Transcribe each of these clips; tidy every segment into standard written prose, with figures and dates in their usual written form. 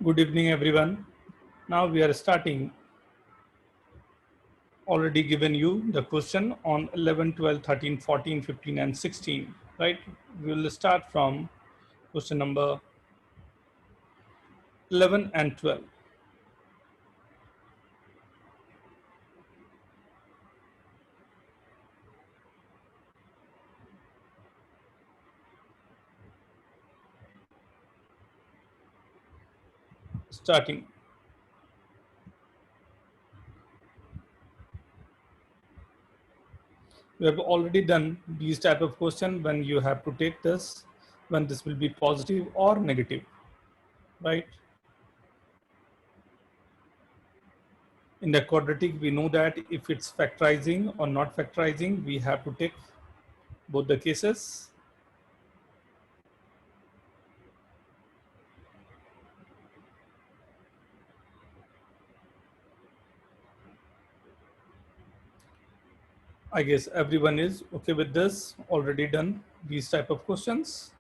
Good evening, everyone. Now we are starting. Already given you the question on 11, 12, 13, 14, 15, and 16, right? We will start from question number 11 and 12. Starting. We have already done these type of question when you have to take this, when this will be positive or negative, right? In the quadratic, we know that if it's factorizing or not factorizing, we have to take both the cases. I guess everyone is okay with this, already done these type of questions.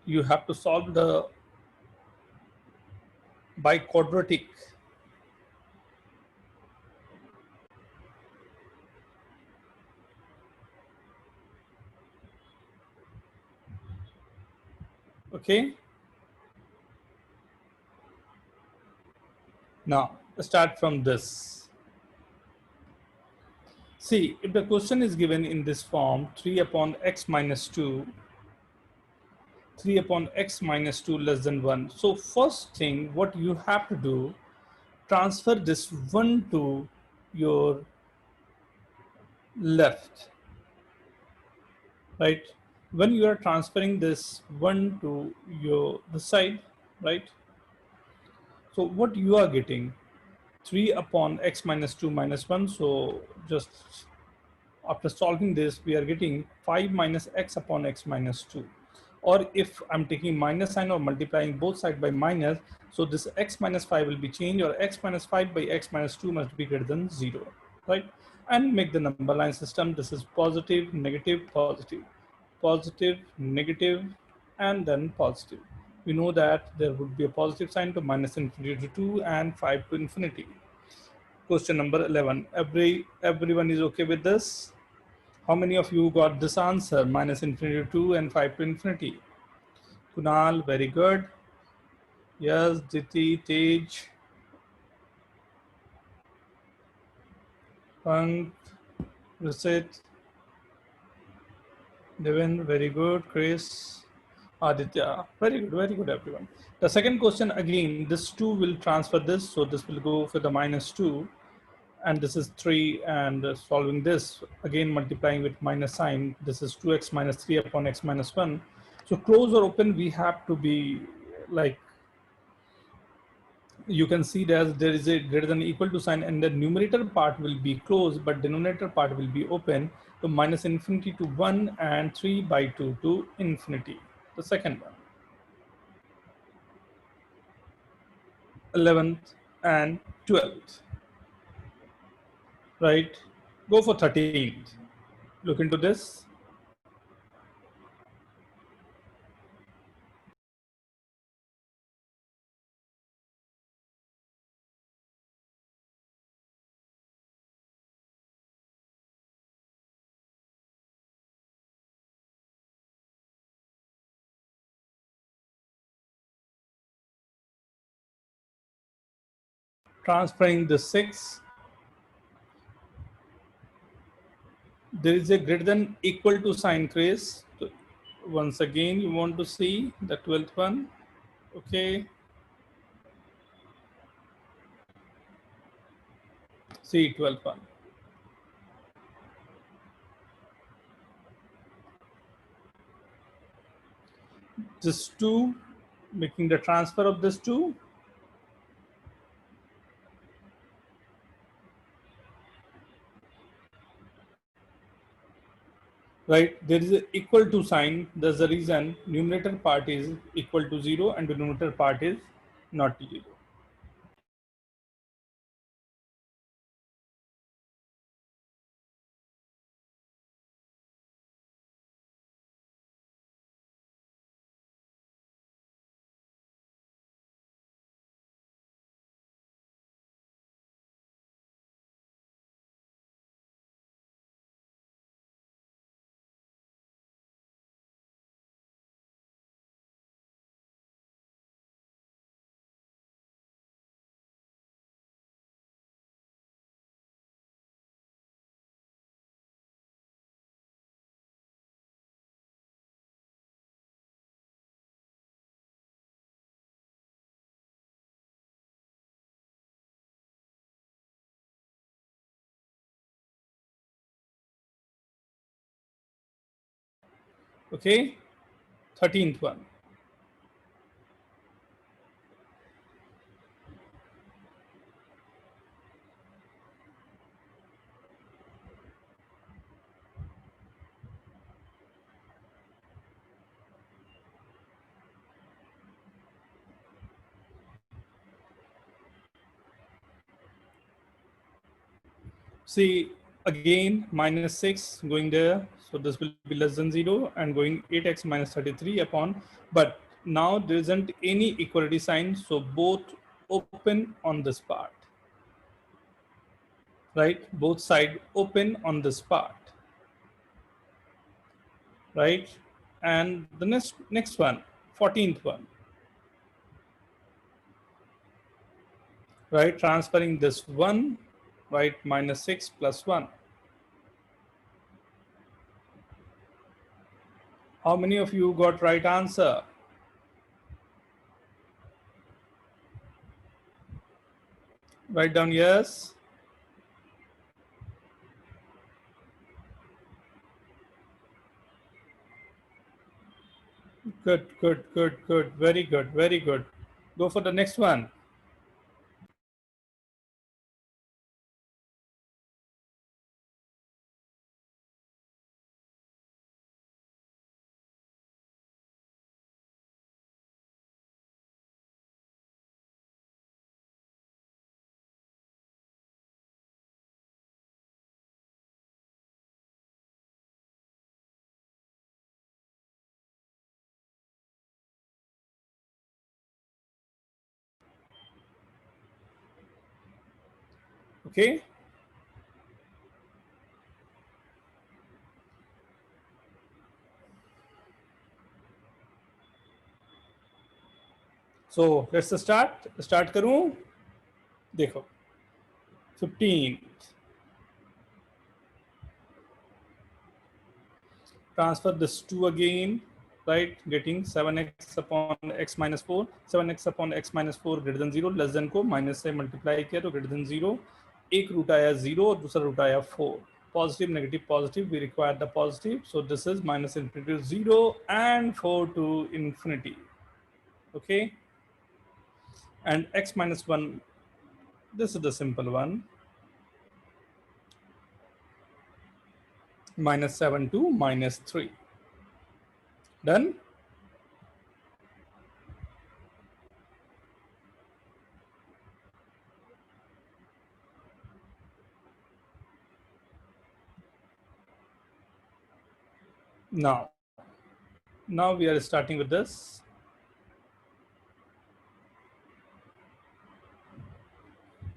You have to solve the biquadratic. Okay. Now start from this. See, if the question is given in this form, 3 upon x minus 2, 3 upon x minus 2 less than 1. So first thing, what you have to do, transfer this 1 to your left, right? When you are transferring this 1 to your the side, right? So what you are getting, 3 upon x minus 2 minus 1. So just after solving this, we are getting 5 minus x upon x minus 2. Or if I'm taking minus sign or multiplying both sides by minus, so this x minus 5 will be changed, or x minus 5 by x minus 2 must be greater than 0, right? And make the number line system. This is positive, negative, positive, positive, negative, and then positive. We know that there would be a positive sign to minus infinity to 2 and 5 to infinity. Question number 11. Everyone is okay with this? How many of you got this answer? Minus infinity to 2 and 5 to infinity. Kunal, very good. Yes, Diti, Tej, Pank, Risit, Devin, very good. Chris, Aditya, very good, everyone. The second question again, this 2 will transfer this, so this will go for the minus 2, and this is 3, and solving this, again multiplying with minus sign, this is 2x minus 3 upon x minus 1. So close or open, we have to be like, you can see that there is a greater than equal to sign, and the numerator part will be closed, but denominator part will be open. So minus infinity to 1 and 3 by 2 to infinity. The second one. 11th and 12th. Right? Go for 13th. Look into this. Transferring the 6. There is a greater than equal to sign, Chris. So once again, you want to see the 12th one. Okay. See 12th one. This 2, making the transfer of this 2. right? There is a equal to sign. That's the reason numerator part is equal to 0 and denominator part is not 0. Okay, 13th one. See, again, minus 6 going there. So this will be less than 0 and going 8x minus 33 upon. But now there isn't any equality sign. So both open on this part, right? Both side open on this part, right? And the next one, 14th one, right? Transferring this 1, right? Minus 6 plus 1. How many of you got right answer? Write down yes. Good, good, good, good. Very good, very good. Go for the next one. Okay. So let's start. Start करूं. देखो. 15. Transfer this 2 again. Right. Getting 7x upon x minus 4. 7x upon x minus 4 greater than 0. Less than को minus से multiply किया तो greater than 0. एक root आया 0 और दूसरा रूट आया 4. Positive, negative, positive. We require the positive. So this is minus infinity to 0 and 4 to infinity. Okay. And x minus 1, this is the simple one, minus 7 to minus 3. Done. Now we are starting with this.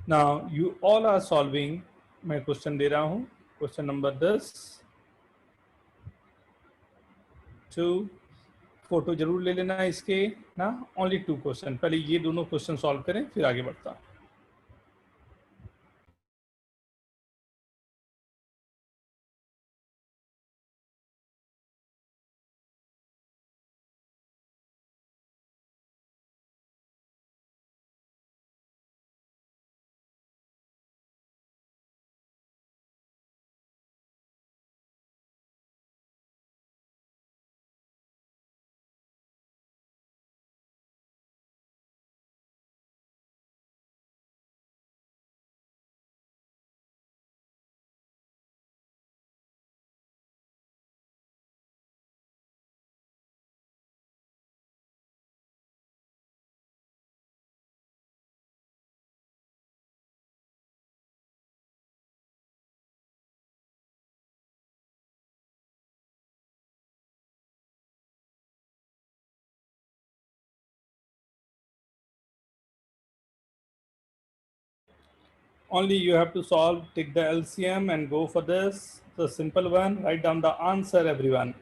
Now you all are solving. मैं question दे रहा हूँ. Question number 10. 2. Photo जरूर ले लेना इसके ना. Only 2 question. पहले ये दोनों क्वेश्चन सॉल्व करें फिर आगे बढ़ता. Only you have to solve, take the LCM and go for this. The simple one, write down the answer, everyone.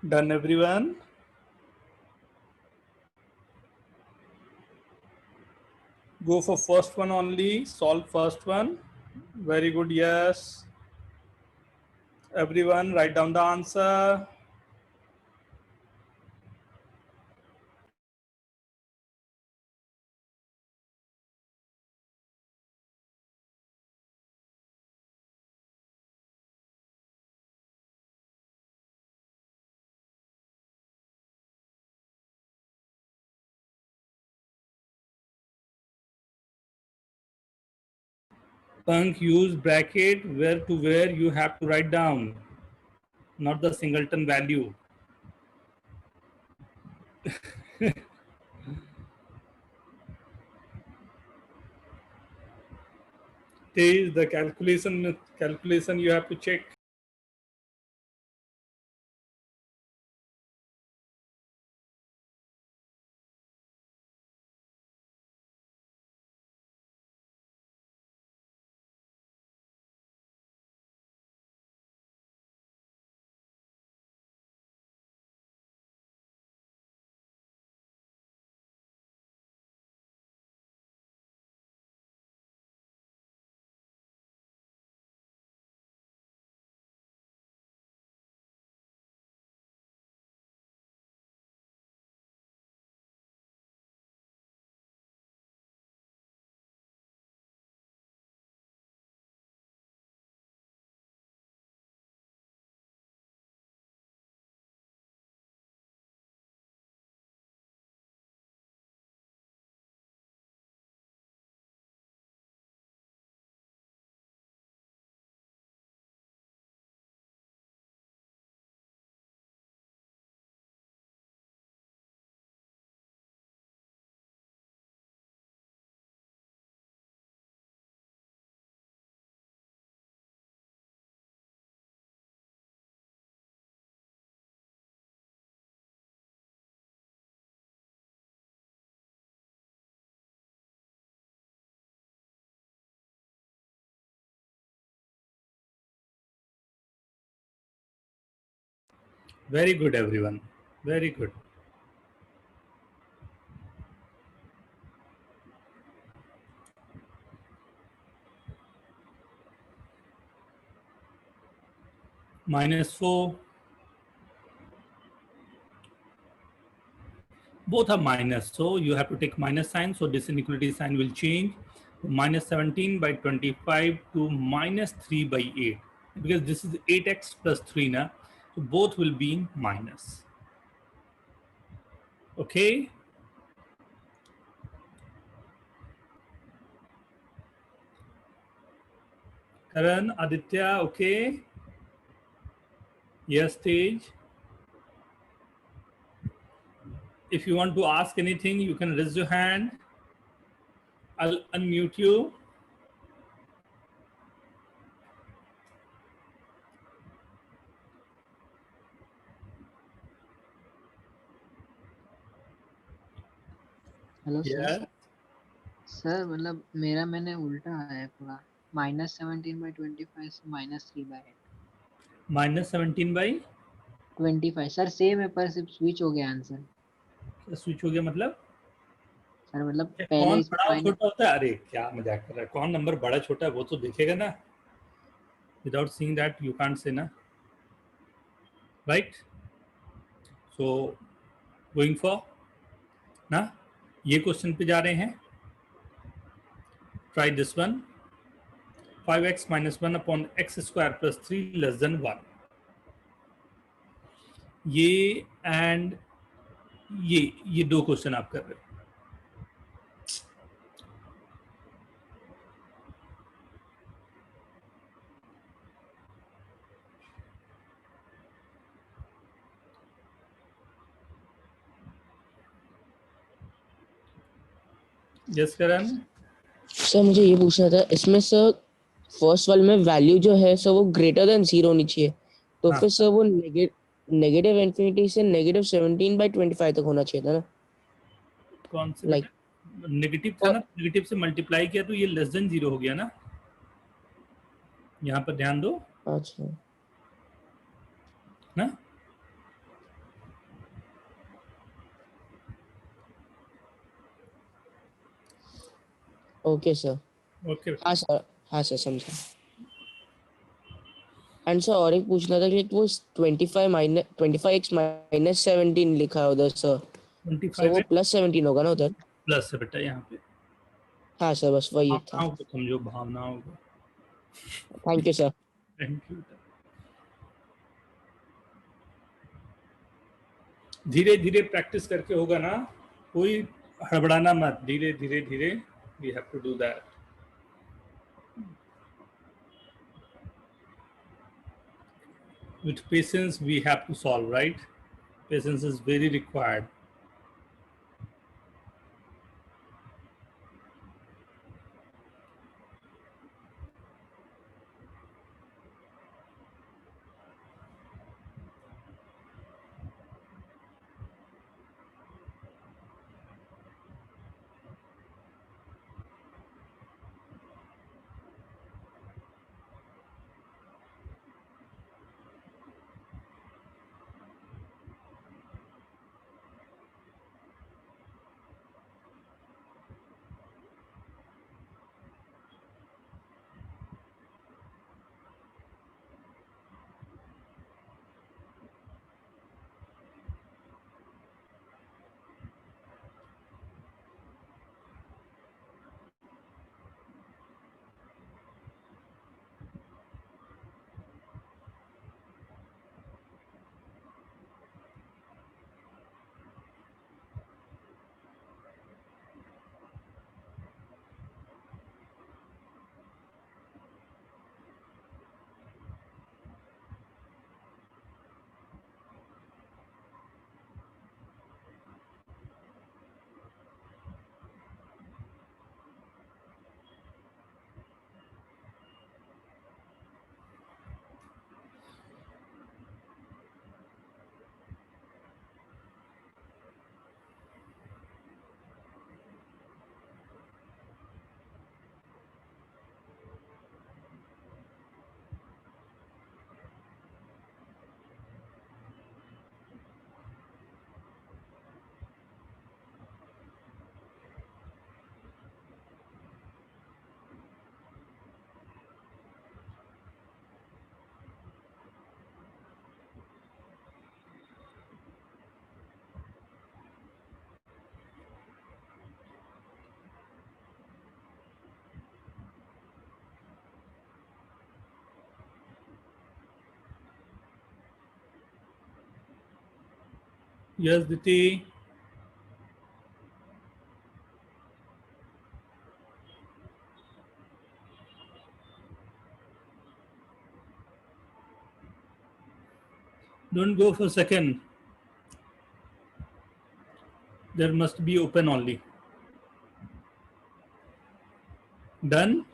Done, everyone? Go for first one only, solve first one. Very good, yes. Everyone, write down the answer. Punk, use bracket where to where you have to write down, not the singleton value. There is the calculation you have to check. Very good, everyone. Very good. -4. Both are minus, so you have to take minus sign. So this inequality sign will change. -17 by 25 to -3 by 8. Because this is 8x plus 3 now. So both will be in minus. Okay. Karan, Aditya, okay. Yes, Tej. If you want to ask anything, you can raise your hand. I'll unmute you. Hello sir. Yeah. Sir मतलब मेरा मैंने उल्टा है पूरा। -17/25 से -3/8। -17 by 25 sir same है, पर सिर्फ स्विच हो गया आंसर। स्विच हो गया मतलब? सर मतलब पहले कौन इस बड़ा और माइनस। छोटा होता है? अरे क्या मजाक कर रहा है, कौन नंबर बड़ा छोटा है वो तो दिखेगा ना, without seeing that you can't say ना, राइट? सो गोइंग फॉर ना, ये क्वेश्चन पे जा रहे हैं। Try this one, 5x - 1/x² + 3 < 1। ये एंड ये दो क्वेश्चन आप कर रहे हो। यस करण? सर मुझे ये पूछना था इसमें सर, फर्स्ट वाले में वैल्यू जो है सर वो ग्रेटर देन 0 होनी चाहिए, तो हाँ, फिर सर वो नेगेटिव इन्फिनिटी से -17/25 तक होना चाहिए था ना? कौन से लाइक बेटा? नेगेटिव था ना, नेगेटिव से मल्टीप्लाई किया तो ये लेस देन जीरो हो गया ना। यहाँ पर ध्यान दो अच्छा ना। Okay sir. ओके बेटा। हाँ सर, हाँ सर समझा। एंड सर और एक पूछना था कि वो 25x - 17 लिखा है उधर सर, ट्वेंटी सर फाइव वो है +17 होगा ना उधर? प्लस है बेटा यहाँ पे। हाँ सर बस वही था। भावनाओं को समझो, भावनाओं को। Thank you sir. Thank you. धीरे धीरे प्रैक्टिस करके होगा ना, कोई हड़बड़ाना मत, धीरे धीरे धीरे, we have to do that. With patience we have to solve, right? Patience is very required. Yes, Diti. Don't go for second. There must be open only. Done?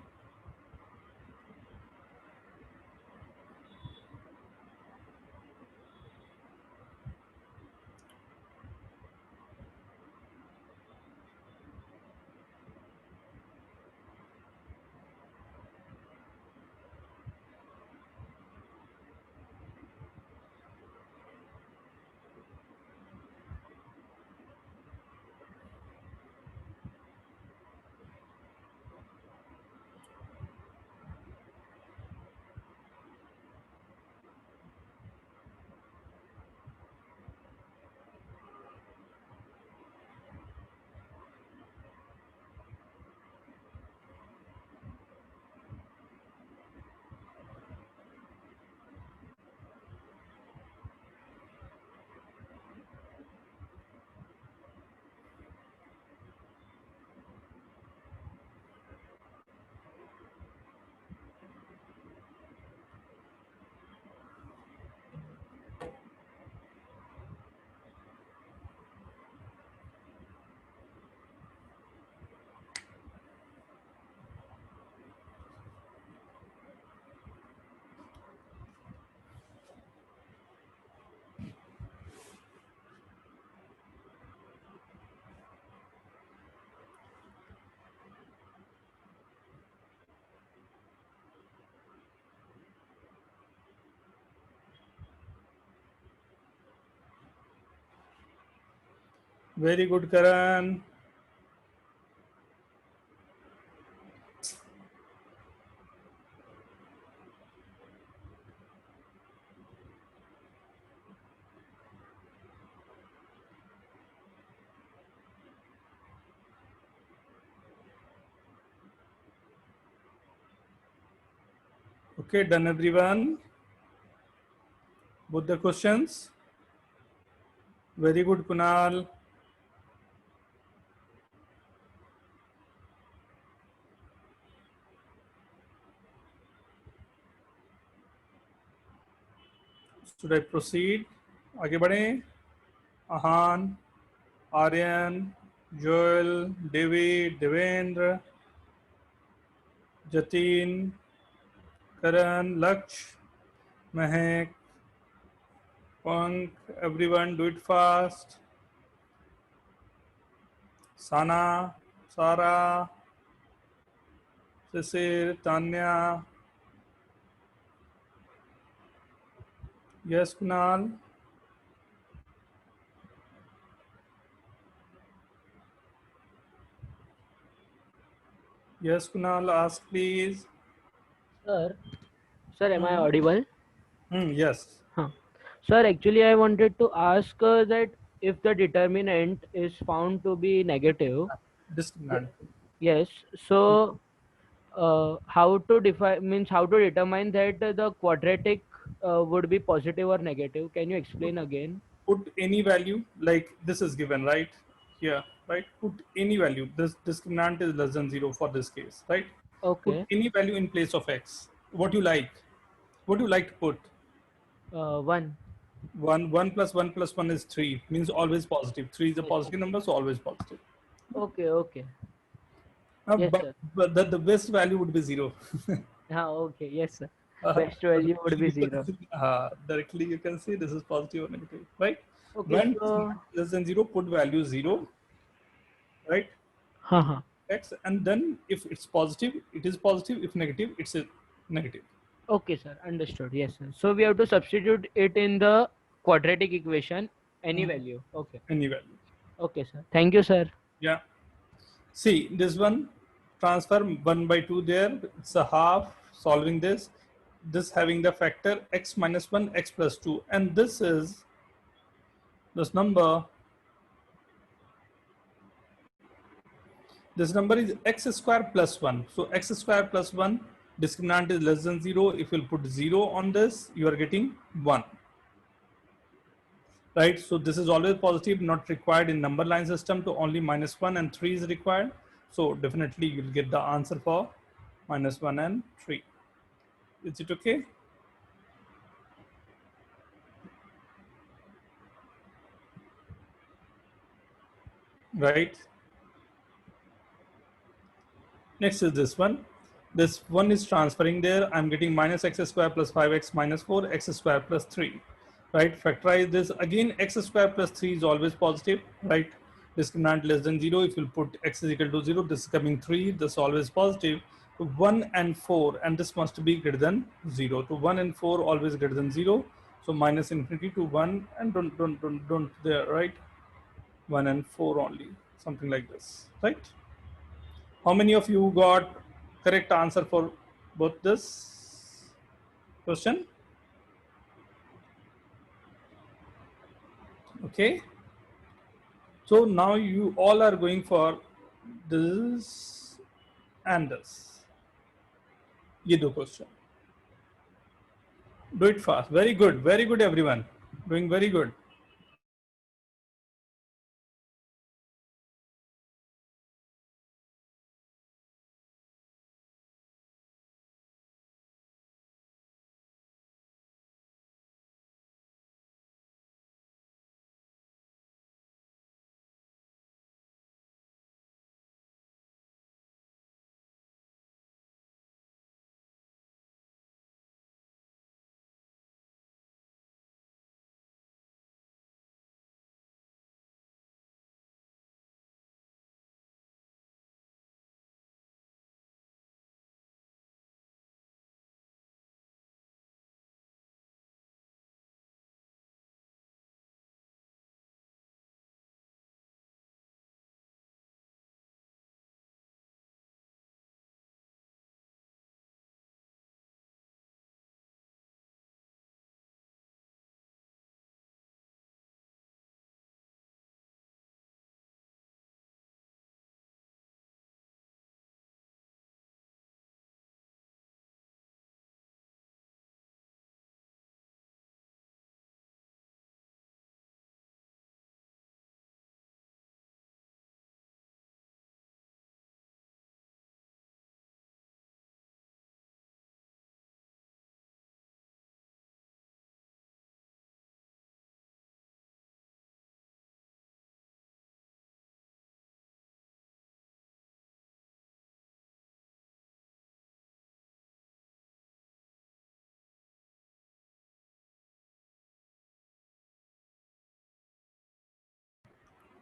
Very good, Karan. Okay, done everyone. Both the questions. Very good, Kunal. Should I proceed? आगे बढ़ें. Ahan, Aryan, Joel, David, Devendra, Jatin, Karan, Laksh, Mehak, Punk. Everyone, do it fast. Sana, Sara, Sisir, Tanya. Yes, Kunal. Yes, Kunal, ask please. Sir, sir, am I Hmm. audible? Yes. Huh. Sir, actually, I wanted to ask that if the determinant is found to be negative, Discriminant. yes, so how to define means how to determine that the quadratic would be positive or negative? Can you explain again? Put any value, like this is given, right? Here, right? Put any value. This discriminant is less than 0 for this case, right? Put Okay, any value in place of x. What you like? What do you like to put? 1. 1 plus 1 plus 1 is 3, means always positive. 3 is a Yes. positive number, so always positive. Okay, okay. Uh, Yes, but sir. but the best value would be 0. Okay, yes, sir. Uh, Best value would be 0. directly you can see this is positive or negative, right? Okay, When so, less than 0, put value 0, right? haha. X, and then if it's positive, it is positive. If negative, it's a negative. Okay, sir. Understood. Yes, sir. So we have to substitute it in the quadratic equation, any value. Okay. Any value. Okay, sir. Thank you, sir. Yeah. See this one, transfer 1 by 2 there. It's a half. Solving this, this having the factor x minus 1, x plus 2, and this is this number. This number is x square plus 1. So x square plus 1, discriminant is less than 0. If you'll put 0 on this, you are getting 1. Right? So this is always positive, not required in number line system. To only minus 1 and 3 is required. So definitely you'll get the answer for minus 1 and 3. Is it okay? Right? Next is this one. This one is transferring there. I'm getting minus x square plus 5x minus 4, x square plus 3. Right? Factorize this. Again, x square plus 3 is always positive. Right? Discriminant less than 0. If you put x is equal to 0, this is coming 3. This is always positive. 1 and 4, and this must be greater than 0. So 1 and 4 always greater than 0. So minus infinity to 1, and don't there, right? 1 and 4 only. Something like this. Right? How many of you got correct answer for both this question? Okay. So now you all are going for this and this. ये दो question. Do it fast. Very good. Very good, everyone. Doing very good.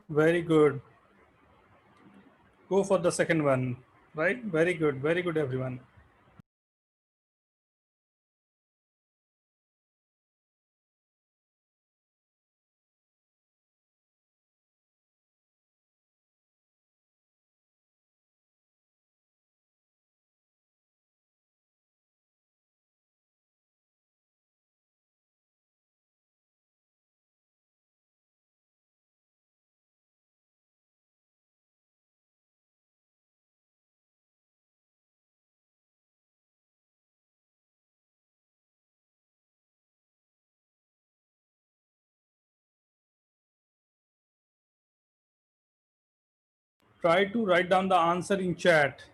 Very good. Go for the second one. Right? Very good. Very good, everyone. Try to write down the answer in chat.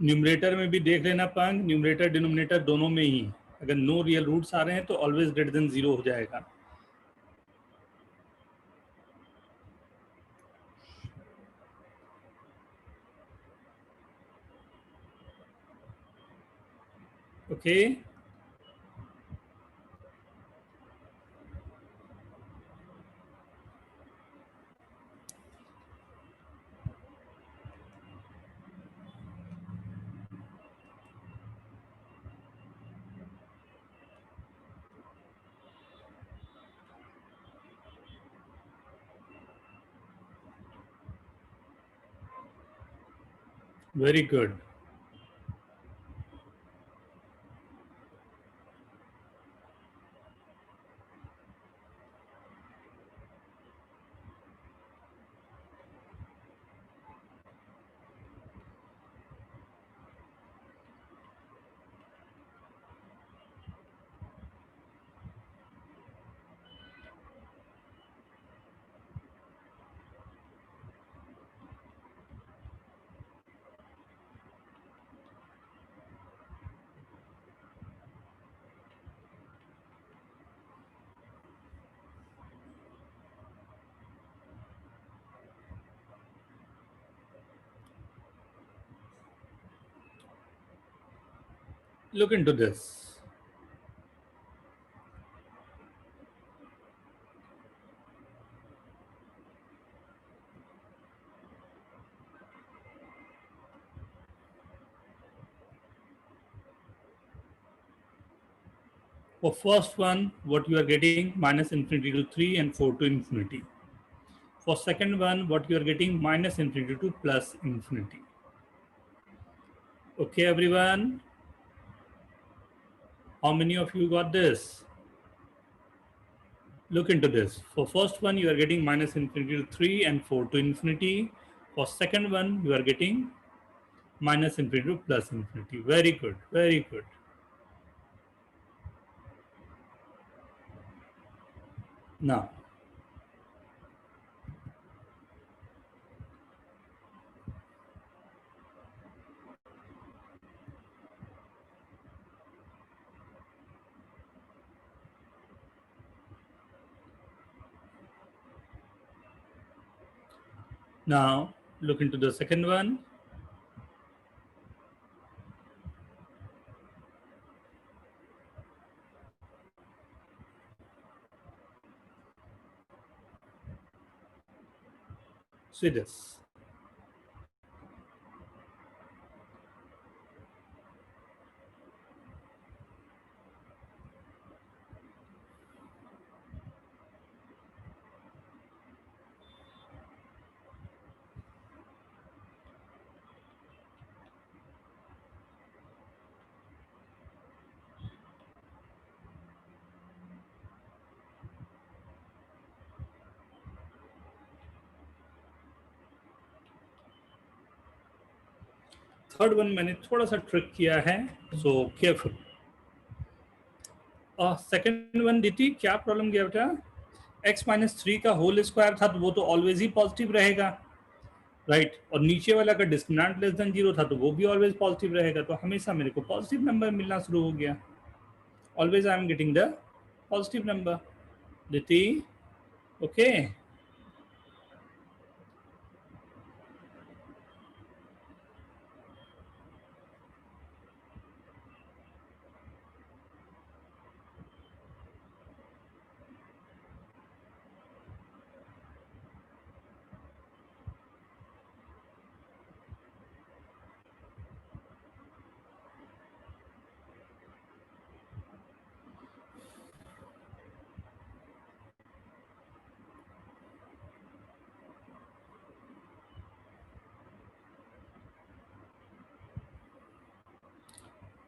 Numerator में भी देख लेना पंग, numerator denominator दोनों में ही अगर no real roots आ रहे हैं तो ऑलवेज ग्रेटर देन 0 हो जाएगा. Okay. Very good. Look into this. For first one, what you are getting minus infinity to 3 and 4 to infinity. For second one, what you are getting minus infinity to plus infinity. Okay, everyone. How many of you got this? Look into this. For first one, you are getting minus infinity to 3 and 4 to infinity. For second one, you are getting minus infinity to plus infinity. Very good, very good. Now, look into the second one. See this. Third one मैंने थोड़ा सा trick किया है, so careful. Second one दी थी, क्या problem गया बेटा? x minus 3 का होल स्क्वायर था, तो वो तो ऑलवेज ही पॉजिटिव रहेगा, राइट. और नीचे वाला का डिस्क्रिमिनेंट लेस देन 0 था, तो वो भी ऑलवेज पॉजिटिव रहेगा. तो हमेशा मेरे को पॉजिटिव नंबर मिलना शुरू हो गया. Always I am getting the positive number. Diti, okay.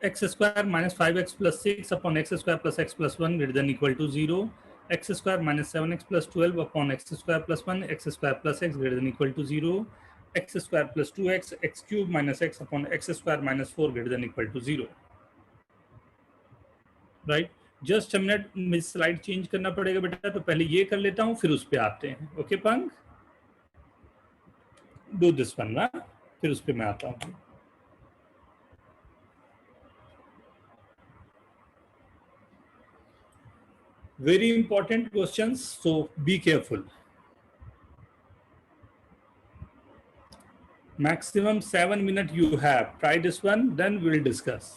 x square minus 5x plus 6 upon x square plus x plus 1 greater than equal to 0. X square minus 7x plus 12 upon x square plus 1 x square plus x greater than equal to 0. X square plus 2x x cube minus x upon x square minus 4 greater than equal to 0. Right. Just minute, मुझे slide change करना पड़ेगा बेटा, तो पहले ये कर लेता हूँ, फिर उस पर आते हैं. Okay punk, do this one ना, फिर उस पर मैं आता हूँ. Very important questions, so be careful. Maximum 7 minutes you have. Try this one, then we'll discuss.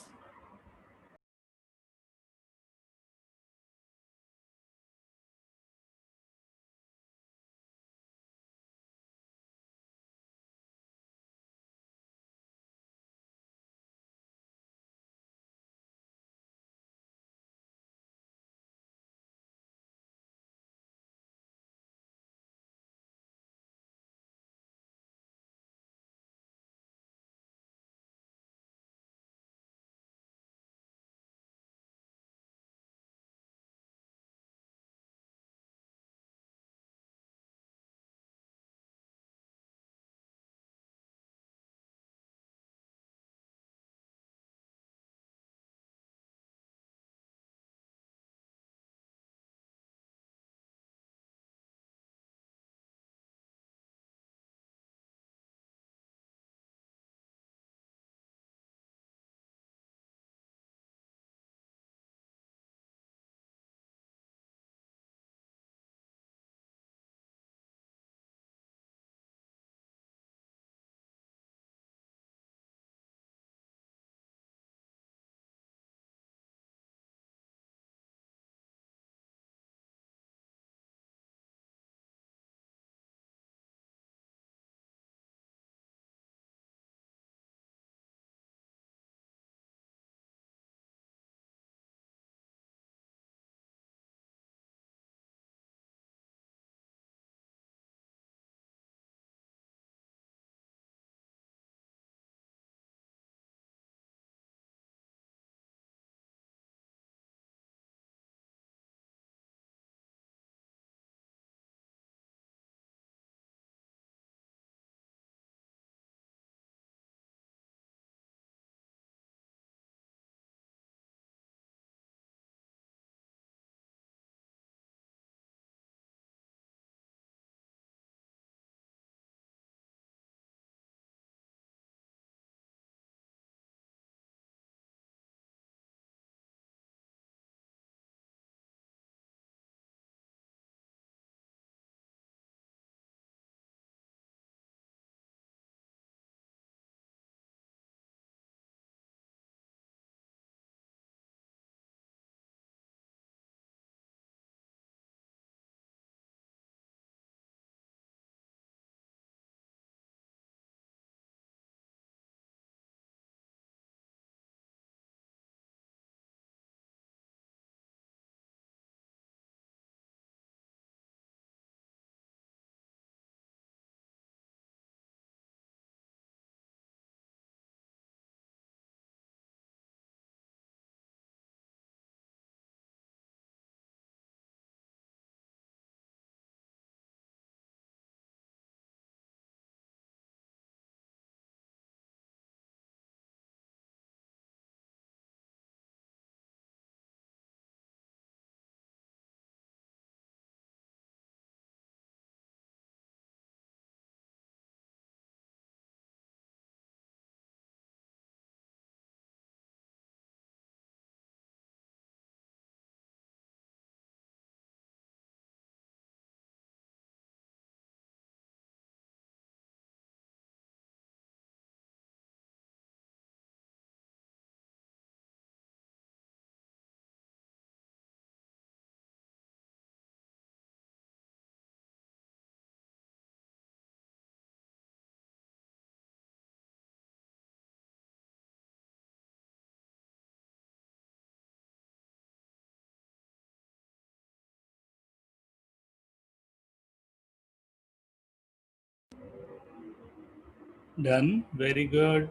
Done. Very good.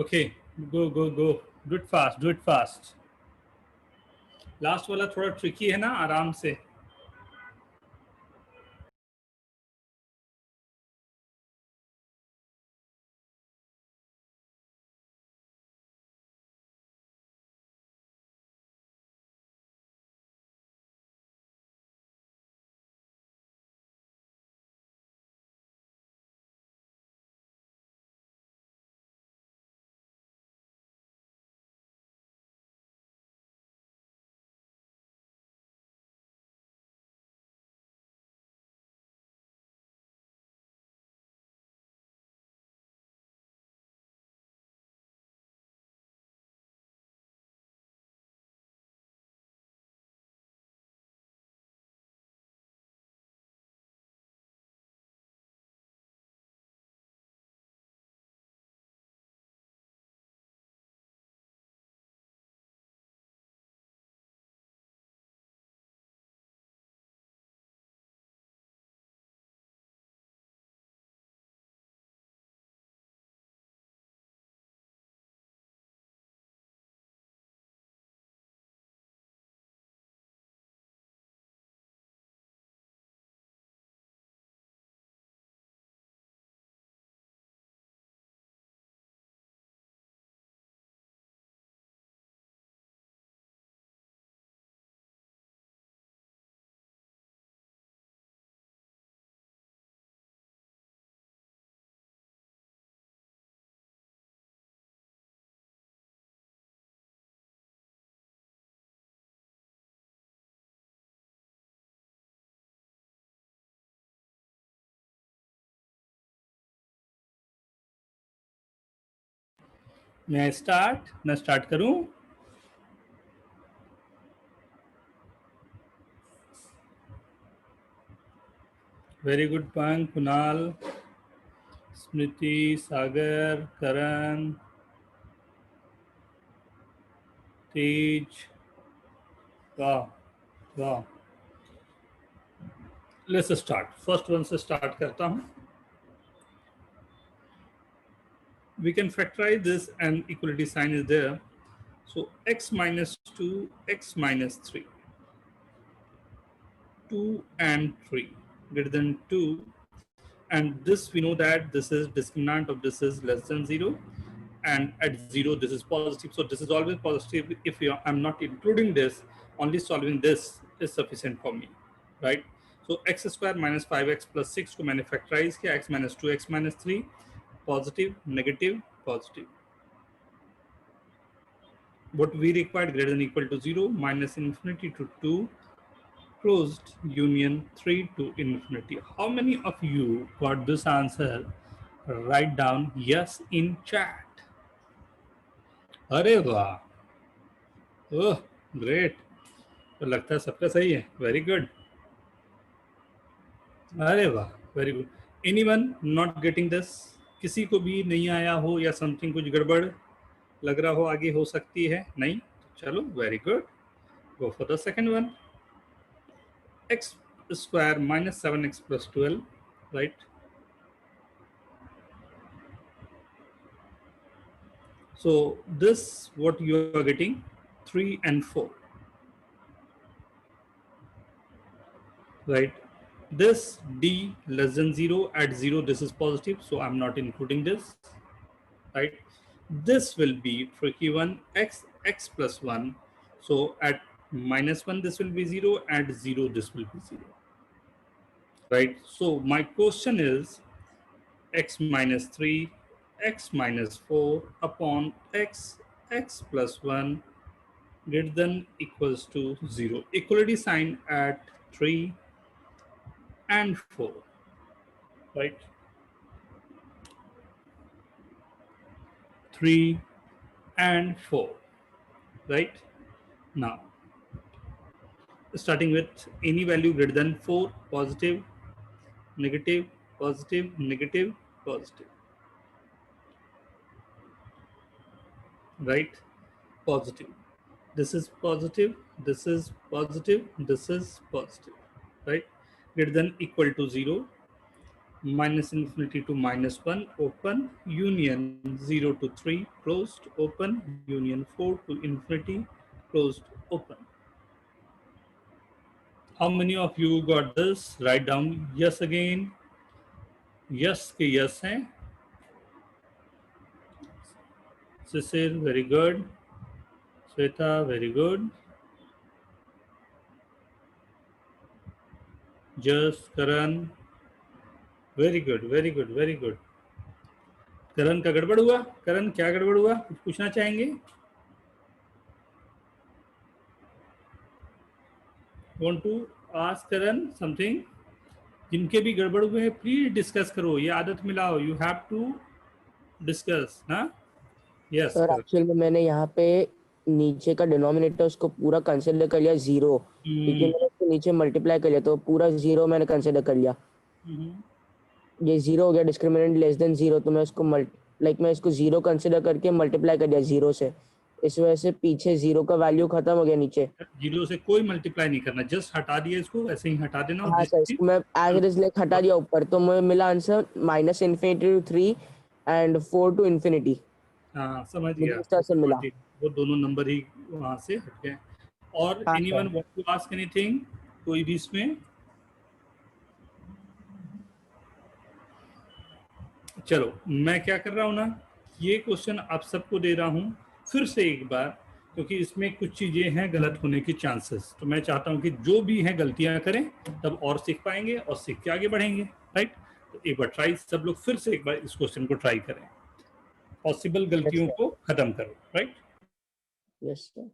Okay, go, go, go. Do it fast, do it fast. Last वाला थोड़ा tricky है ना, आराम से. मैं start करूं. Very good पंक, कुणाल, स्मृति, सागर, करण, तेज. वाह वाह. Let's start. फर्स्ट वन से स्टार्ट करता हूं. We can factorize this and equality sign is there. So x minus 2, x minus 3. 2 and 3 greater than 2. And this we know that this is discriminant of this is less than 0. And at 0, this is positive. So this is always positive. If I'm not including this, only solving this is sufficient for me, right? So x square minus 5x plus 6 to factorize here, x minus 2, x minus 3, positive, negative, positive. What we required greater than equal to 0, minus infinity to 2, closed union 3 to infinity. How many of you got this answer? Write down yes in chat. अरे वाह, oh great. तो लगता है सबका सही है. Very good. अरे वाह, very good. Anyone not getting this? किसी को भी नहीं आया हो या समथिंग कुछ गड़बड़ लग रहा हो, आगे हो सकती है? नहीं? चलो, very good. Go for the second one. X square minus 7x plus 12, right? So this, what you are getting, 3 and 4, right? This d less than 0, at 0 this is positive, so I'm not including this, right? This will be tricky one, x plus 1. So at minus 1 this will be 0, at 0 this will be 0, right? So my question is x minus 3, x minus 4 upon x plus 1 greater than equals to 0. Equality sign at 3 and 4, right? 3, and 4, right? Now, starting with any value greater than 4, positive, negative, positive, negative, positive, right? Positive. This is positive, this is positive, this is positive, right? Greater than equal to 0, minus infinity to minus 1, open, union 0 to 3, closed, open, union 4 to infinity, closed, open. How many of you got this? Write down yes again. Yes के yes हैं. Sisir, very good. Sweta, very good. Just Karan, very good, very good, very good. करण का गड़बड़ हुआ? करण क्या गड़बड़ हुआ? कुछ पूछना चाहेंगे? Want to ask Karan something? जिनके भी गड़बड़ हुए हैं प्लीज डिस्कस करो, ये आदत मिलाओ. You have to discuss. हाँ, यस. सर एक्चुअली में मैंने यहाँ पे नीचे का डिनोमिनेटर उसको पूरा कंसिडर कर लिया 0, क्योंकि मैंने उसको नीचे मल्टीप्लाई कर लिया तो पूरा 0 मैंने कंसिडर कर लिया. ये 0 हो गया, डिस्क्रिमिनेंट लेस देन 0, तो मैं उसको मैं इसको 0 कंसिडर करके मल्टीप्लाई कर दिया 0 से. इस वजह से पीछे 0 का वैल्यू खत्म हो गया नीचे. 0 से कोई मल्टीप्लाई नहीं करना, जस्ट हटा दिया इसको, ऐसे ही हटा देना. हाँ सर, इसको मैं एज इट इज लाइक हटा दिया ऊपर, तो मुझे मिला answer minus infinity to 3 and 4 to infinity. हाँ, समझ मुझे गया. इस तरह से मिला. वो दोनों नंबर ही वहां से हट गए. और हाँ, anyone sir. Want to ask anything? कोई भी इसमें? चलो, मैं क्या कर रहा हूँ ना, ये क्वेश्चन आप सबको दे रहा हूँ फिर से एक बार, क्योंकि इसमें कुछ चीजें हैं गलत होने की चांसेस. तो मैं चाहता हूँ कि जो भी हैं गलतियां करें, तब और सीख पाएंगे और सीख के आगे बढ़ेंगे, राइट? तो एक बार ट्राई, सब लोग फिर से एक बार इस क्वेश्चन को ट्राई करें, पॉसिबल गलतियों को खत्म करो, right? Yes sir.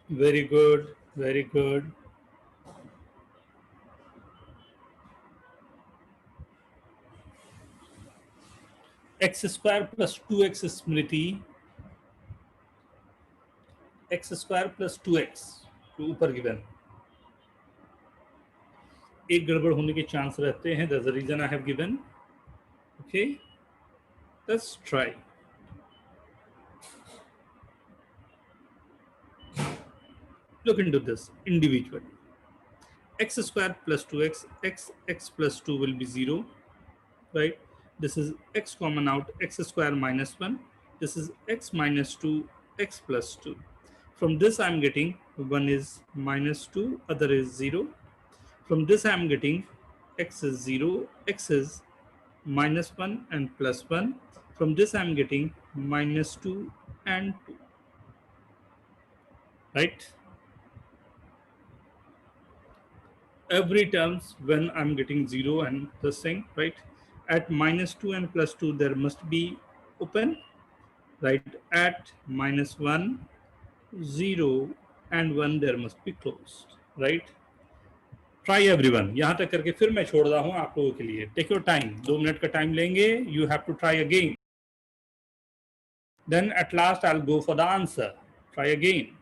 Very good, very good. X square plus 2x स्मृति, x square plus 2x तो ऊपर गिवन, एक गड़बड़ होने के चांस रहते हैं. That's the reason I have given. Okay, let's try. Look into this individually. X square plus 2x, x plus 2 will be 0, right? This is x common out, x square minus 1. This is x minus 2, x plus 2. From this I'm getting one is -2, other is 0. From this I'm getting x is 0, x is -1 and +1. From this I'm getting -2 and 2, right? Every terms when I'm getting 0 and this thing, right? At -2 and +2 there must be open, right? At -1, 0 and 1 there must be closed, right? Try everyone. यहाँ तक करके फिर मैं छोड़ रहा हूँ आप लोगों के लिए. Take your time. 2 मिनट का टाइम लेंगे. You have to try again. Then at last I'll go for the answer. Try again.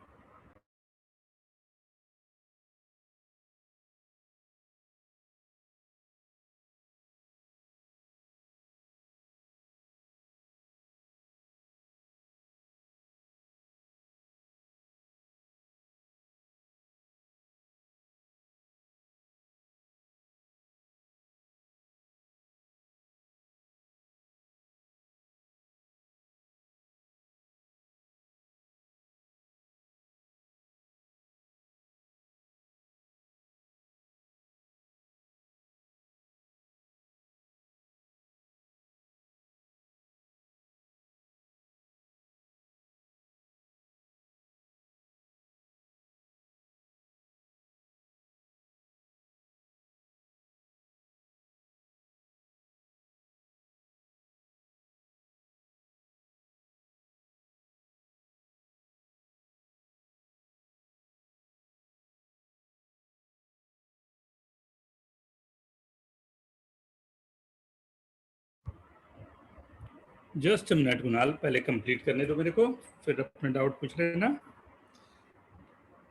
Just a minute, Kunal. पहले complete करने दो मेरे को, फिर अपना doubt पूछ लेना.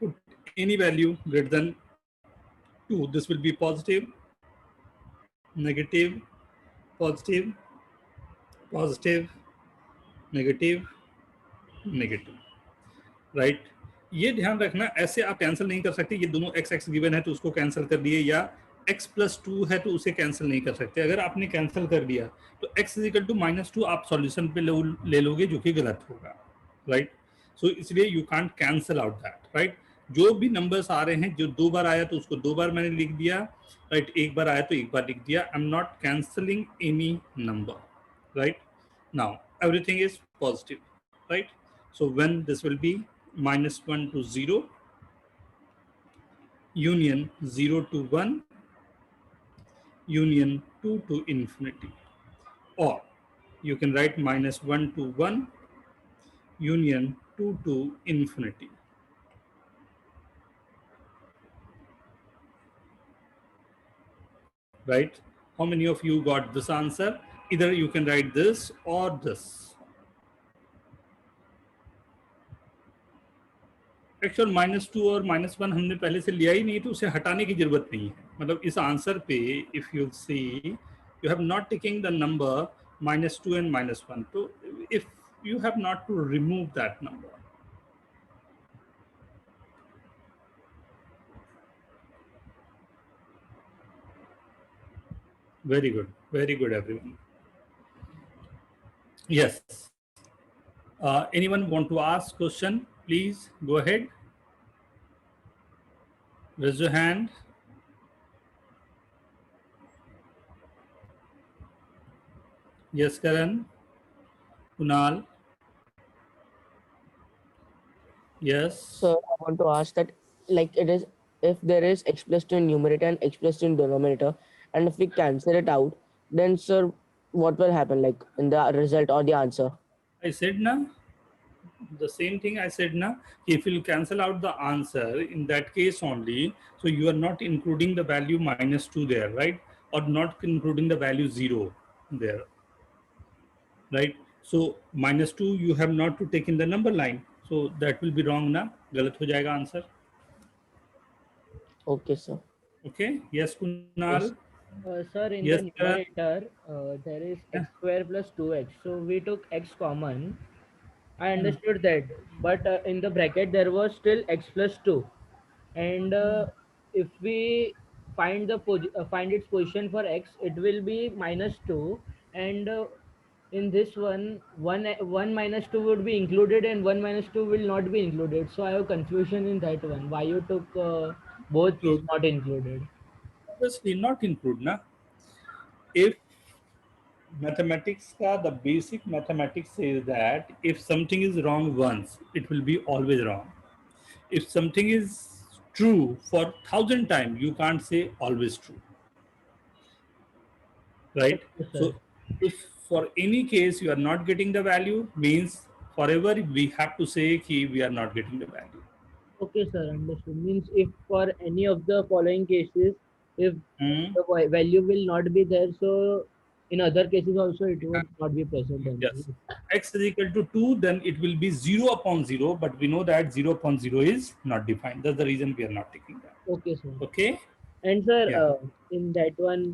Put any value greater than 2. This will be positive, negative, positive, positive, negative, negative. Right right? ये ध्यान रखना, ऐसे आप कैंसिल नहीं कर सकते. ये दोनों x x गिवन है तो उसको कैंसिल कर दिए, या x + 2 है तो उसे कैंसिल नहीं कर सकते. अगर आपने कैंसिल कर दिया तो x = -2 आप सॉल्यूशन पे ले लोगे, जो कि गलत होगा, राइट? सो इसलिए you can't cancel out that, right? जो भी नंबर्स आ रहे हैं, जो 2 बार आया तो उसको 2 बार मैंने लिख दिया, राइट? एक बार आया तो एक बार लिख दिया. I am not cancelling any number, right? Now everything is positive, right? So when this will be -1 to 0, union 0 to 1, union 2 to infinity, or you can write -1 to 1, union 2 to infinity. Right? How many of you got this answer? Either you can write this or this. Actual -2 और -1 हमने पहले से लिया ही नहीं, तो उसे हटाने की जरूरत नहीं है. मतलब इस आंसर पे if you see you have not taking the number -2 and -1, तो if you have not to remove that number. Very good everyone. Yes, anyone want to ask question? Please go ahead, raise your hand. Yes, Karan, Kunal. Yes. So I want to ask that, like, it is, if there is x + 2 in numerator and x + 2 in denominator, and if we cancel it out, then sir, what will happen, like, in the result or the answer? I said na, the same thing I said na, if you cancel out the answer in that case only, so you are not including the value -2 there, right? Or not including the value 0 there, right? So -2 you have not to take in the number line, so that will be wrong na, galat ho jayega answer. Okay, sir. Okay. Yes, Kunal. Yes. Sir, in Yes, the numerator, there is Yeah. x² + 2x. So we took x common. I Hmm. understood that, but in the bracket there was still x + 2, and if we find the find its position for x, it will be -2, and in this one minus 2 would be included and 1 minus 2 will not be included. So I have confusion in that one. Why you took both Include. not included? Obviously not include na. If mathematics ka, the basic mathematics says that if something is wrong once, it will be always wrong. If something is true for 1,000 times, you can't say always true, right? Okay, sir. So if for any case you are not getting the value, means forever we have to say ki we are not getting the value. Okay, sir. Understood. Means if for any of the following cases, if Hmm? the value will not be there, so in other cases also it would not be present only. Yes. X is equal to 2, then it will be 0 upon 0, but we know that 0 upon 0 is not defined. That's the reason we are not taking that. Okay, sir. Okay? And sir, Yeah. in that one,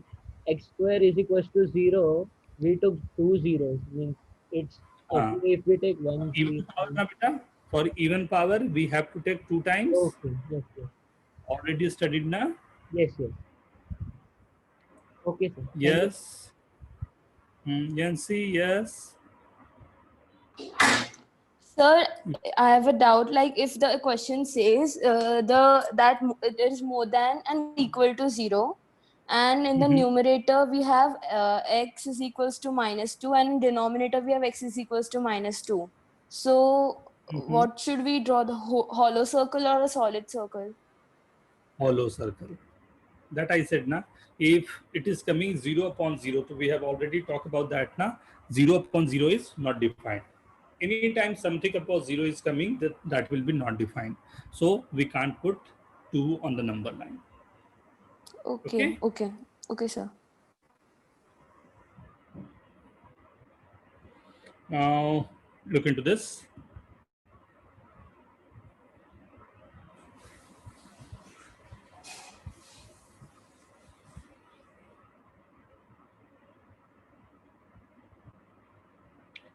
x square is equals to 0. We took two zeros. Means it's Uh, okay if we take 1, even 3. power, na beta? For even power, we have to take 2 times. Okay. Yes. Yes. Already studied na? Yes. Yes. Okay, sir. Thank you. Yes. Yancy, yes. Sir, I have a doubt. Like, if the question says it is more than and equal to 0, and in the Mhm. numerator we have x is equals to -2, and in denominator we have x is equals to -2. So, Mhm. what should we draw, the hollow circle or a solid circle? Hollow circle. That I said na. If it is coming 0 upon 0, so we have already talked about that na. 0 upon 0 is not defined. Anytime something upon 0 is coming, that will be not defined. So we can't put 2 on the number line. Okay, Okay? okay, okay, sir. Now look into this.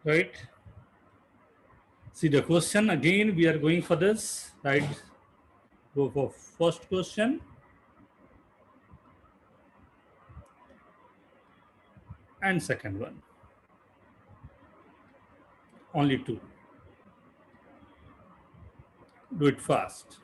Right? See the question again, we are going for this, right? Go for first question and second one. Only two. Do it fast.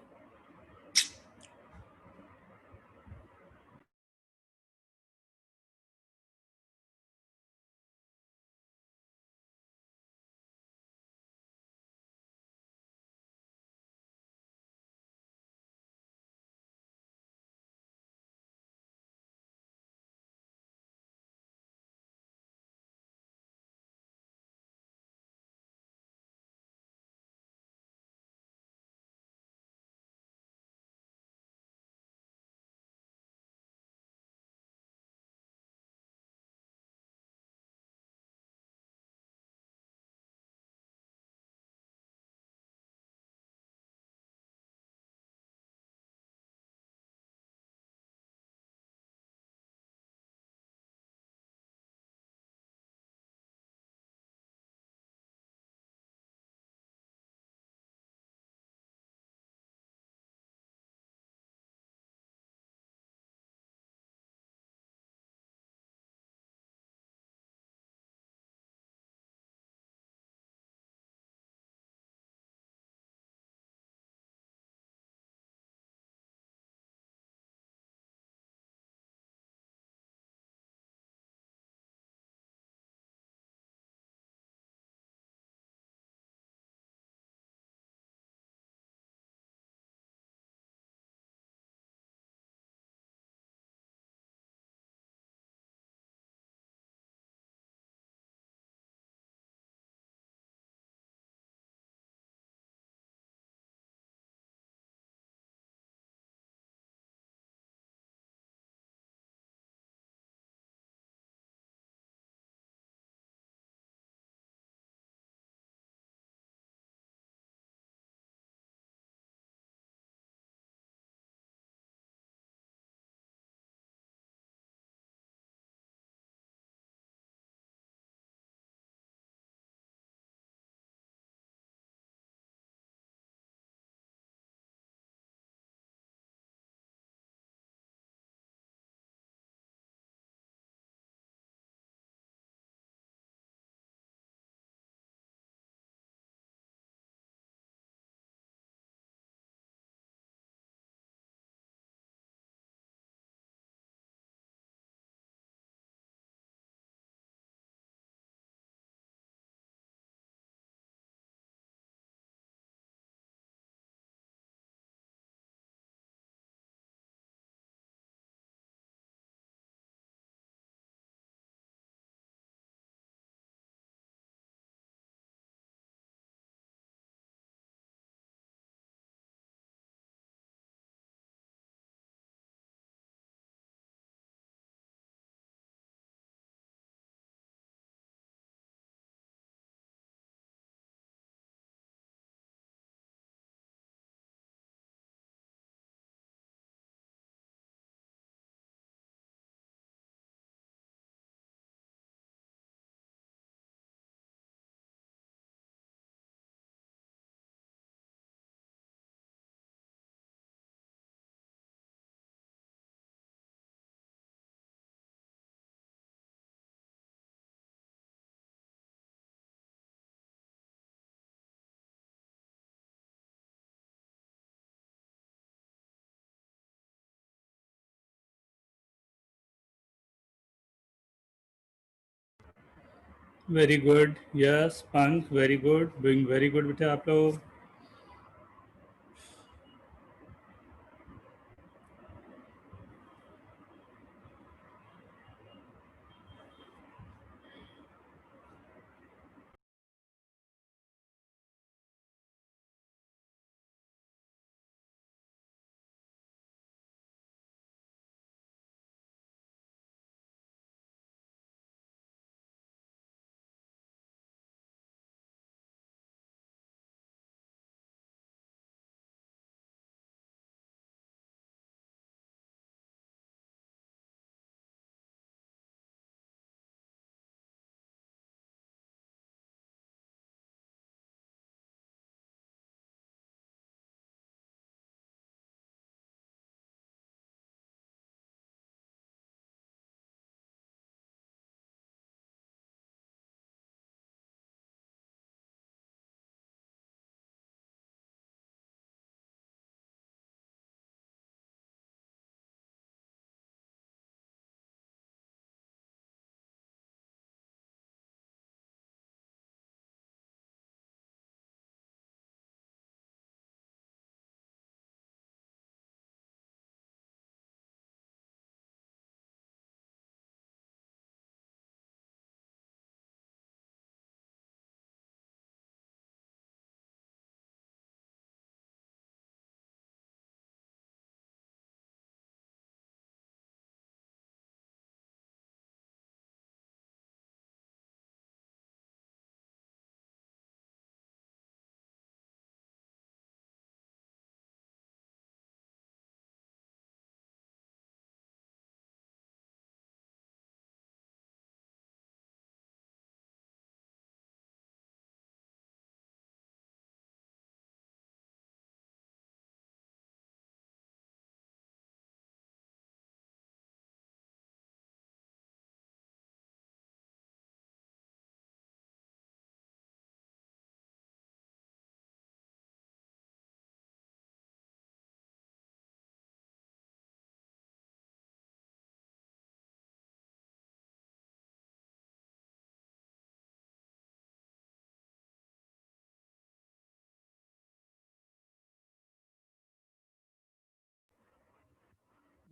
Very good, yes punk, very good, doing very good बेटे आप लोग।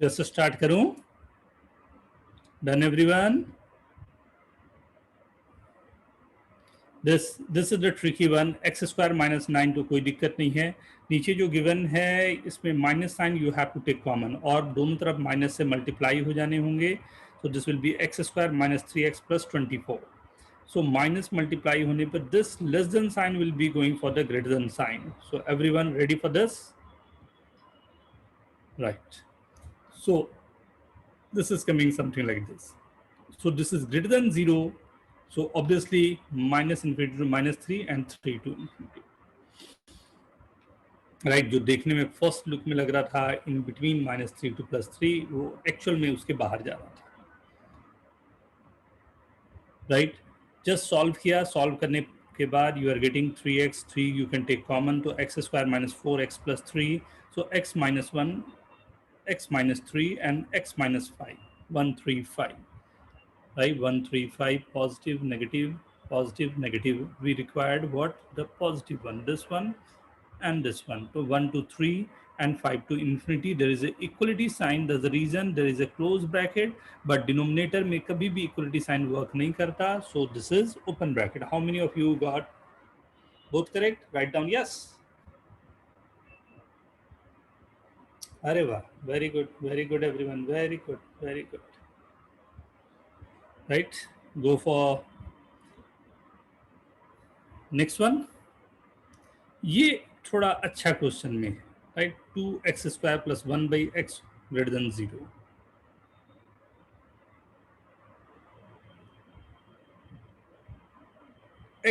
Just start करूं? Done everyone? This is the tricky one. X square minus 9 तो कोई दिक्कत नहीं है। नीचे जो गिवन है इसमें minus sign you have to take common और दोनों तरफ माइनस से मल्टीप्लाई हो जाने होंगे। So this will be x square minus 3x plus 24। So minus multiply होने पर this less than sign will be going for the greater than sign. So everyone ready for this? Right. So this is coming something like this. So this is greater than 0. So obviously minus infinity to minus 3 and 3 to infinity. Right जो देखने में first look में लग रहा था in between minus 3 to plus 3 वो actual में उसके बाहर जा रहा था। राइट जस्ट सॉल्व किया, सॉल्व करने के बाद you are getting 3x, 3 you can take common तो x square minus 4x plus 3 so x minus 1, x minus 3 and x minus 5, 135, right? 135 positive, negative, positive, negative. We required what? The positive one, this one and this one. So 1 to 3 and 5 to infinity. There is a equality sign. There's a reason there is a close bracket, but denominator में कभी भी equality sign work नहीं करता. So this is open bracket. How many of you got both correct? Write down yes. अरे वाह, very good everyone, very good. Right, go for next one. ये थोड़ा अच्छा क्वेश्चन में है, right? 2x square plus 1 by x greater then 0.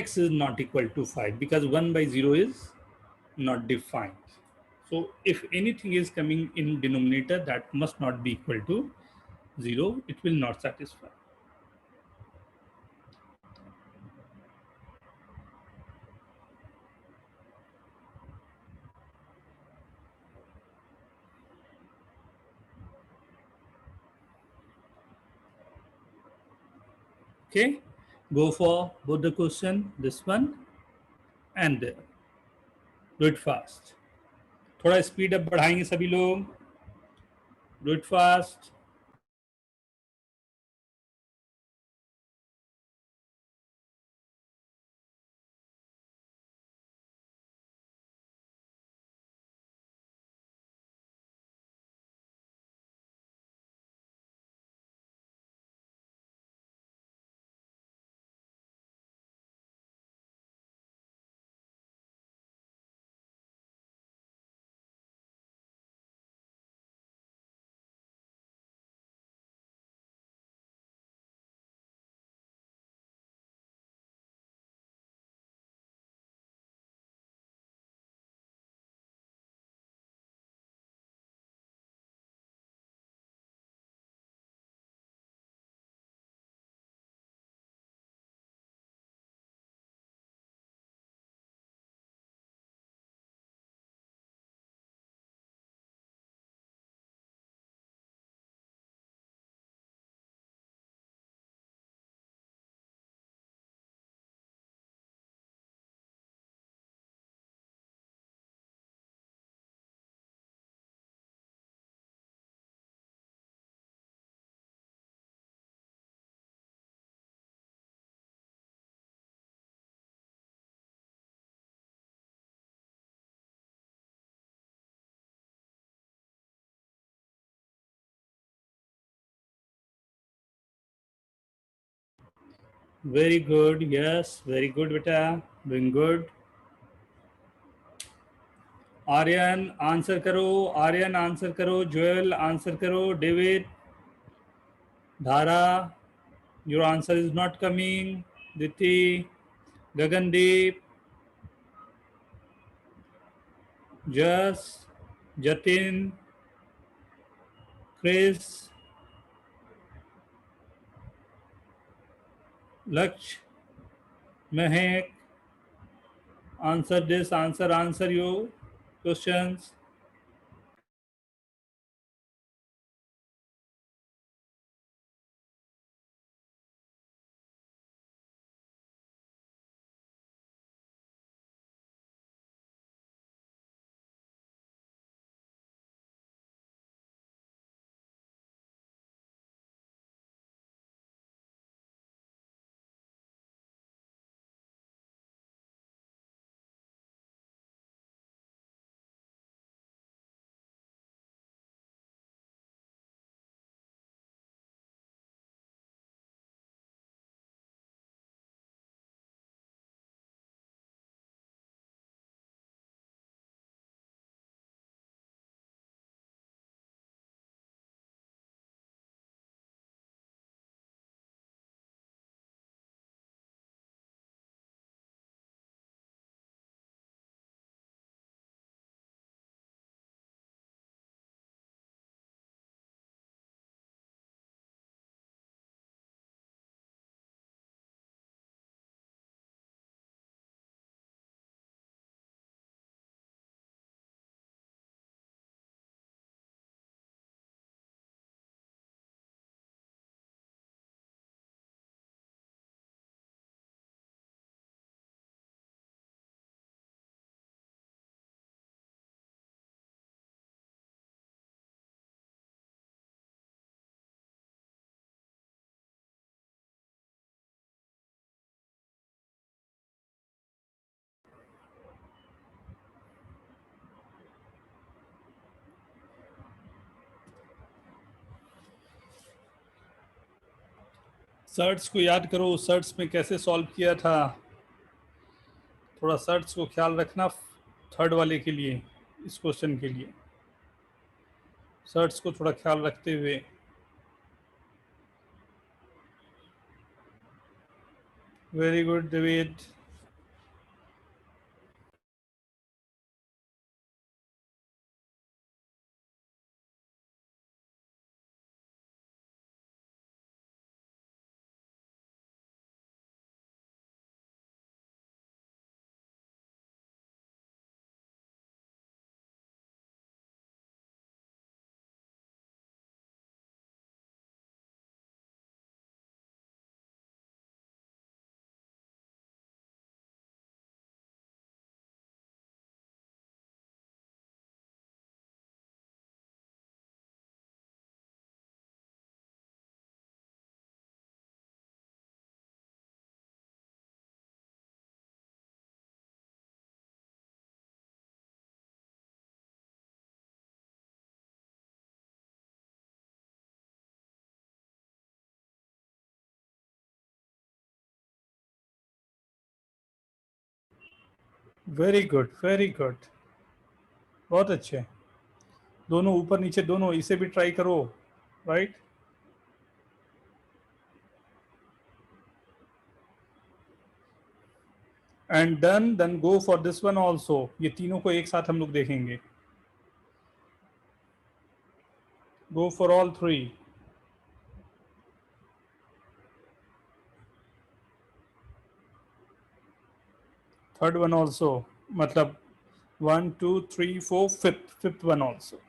X is not equal to 5 because 1 by 0 is not defined. So if anything is coming in denominator that must not be equal to 0, it will not satisfy. Okay, Go for both the question, this one and there. Do it fast. थोड़ा speed up बढ़ाएंगे सभी लोग. Do it fast. Very good. Yes, very good, beta. Doing good. Aryan answer करो. Aryan answer करो. Joel answer करो. David, Dhara, your answer is not coming. Diti, Gagandeep, Jas, Jatin, Chris, Laksh, Mehak, answer this, answer your questions. Surds को याद करो. Shirts में कैसे solve किया था. थोड़ा सर्ट्स को ख्याल रखना थर्ड वाले के लिए, इस क्वेश्चन के लिए सर्ट्स को थोड़ा ख्याल रखते हुए. Very good David. Very good, very good, बहुत अच्छे। दोनों ऊपर नीचे दोनों, इसे भी ट्राई करो, right. And done, then go for this one also. ये तीनों को एक साथ हम लोग देखेंगे। Go for all three. Third one also, मतलब 1 2 3 4, fifth one also.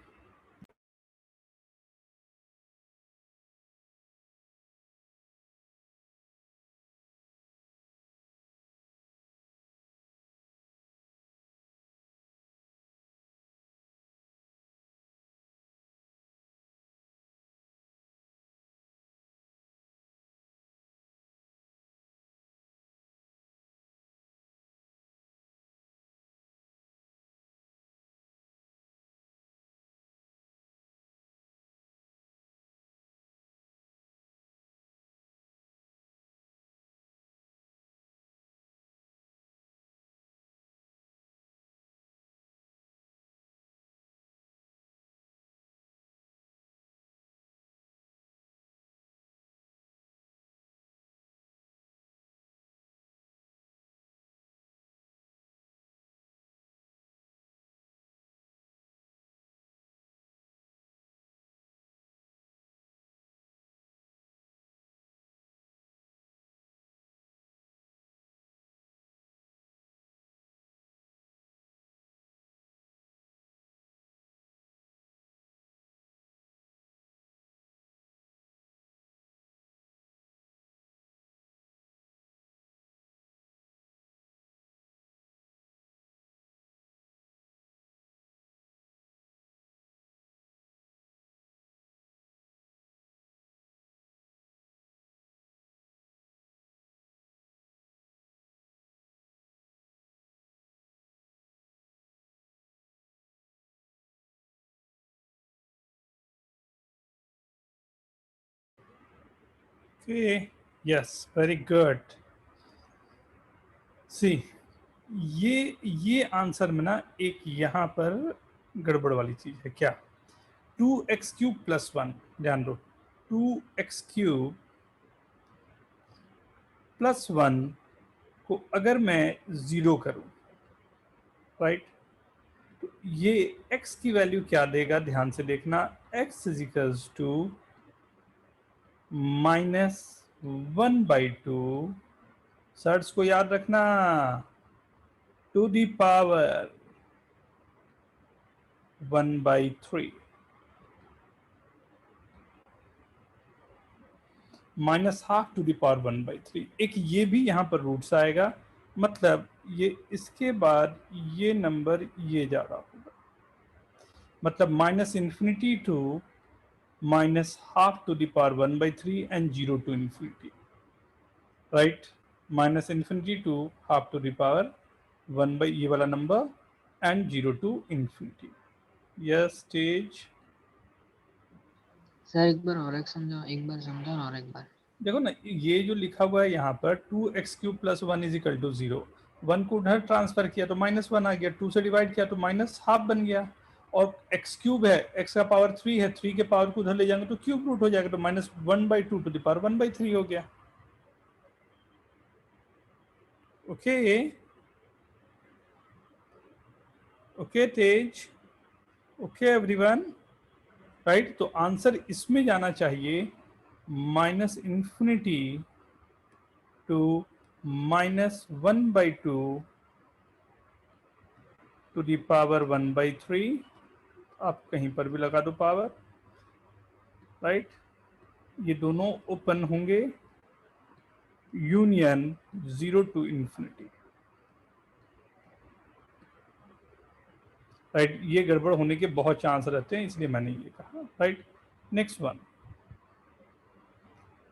Okay, yes, very good. See, ये आंसर में ना एक यहाँ पर गड़बड़ वाली चीज है। क्या? 2x³ प्लस 1, ध्यान दो, 2x³ प्लस 1 को अगर मैं 0 करूं, राइट, तो ये x की वैल्यू क्या देगा? ध्यान से देखना, x इजिकल्स टू -1/2, सर्ट्स को याद रखना, to the power 1/3 -½ to the power 1/3। एक ये भी यहाँ पर रूट्स आएगा, मतलब ये इसके बाद ये नंबर ये जा रहा होगा, मतलब -∞ to -½ to the power 1/3 and 0 to infinity, right. -∞ To ½ to the power 1 ये वाला number and 0 to infinity। Yes Tej. Sir एक बार और एक समझाओ, एक बार समझाओ और एक बार। देखो ना, ये जो लिखा हुआ है यहाँ पर 2x³ प्लस 1 इजिकल टू 0, 1 को उधर ट्रांसफर किया तो -1 आ गया, 2 से डिवाइड किया तो -½ बन गया, और x³ है, x का पावर 3 है, 3 के पावर को उधर ले जाएंगे तो क्यूब रूट हो जाएगा, तो -1/2 टू द पावर 1/3 हो गया। ओके ओके तेज, ओके एवरीवन, राइट। तो आंसर इसमें जाना चाहिए -∞ टू -1/2 टू दी पावर 1/3। आप कहीं पर भी लगा दो पावर, राइट। ये दोनों ओपन होंगे, यूनियन 0 to infinity, राइट। ये गड़बड़ होने के बहुत चांस रहते हैं, इसलिए मैंने ये कहा, right. Next one,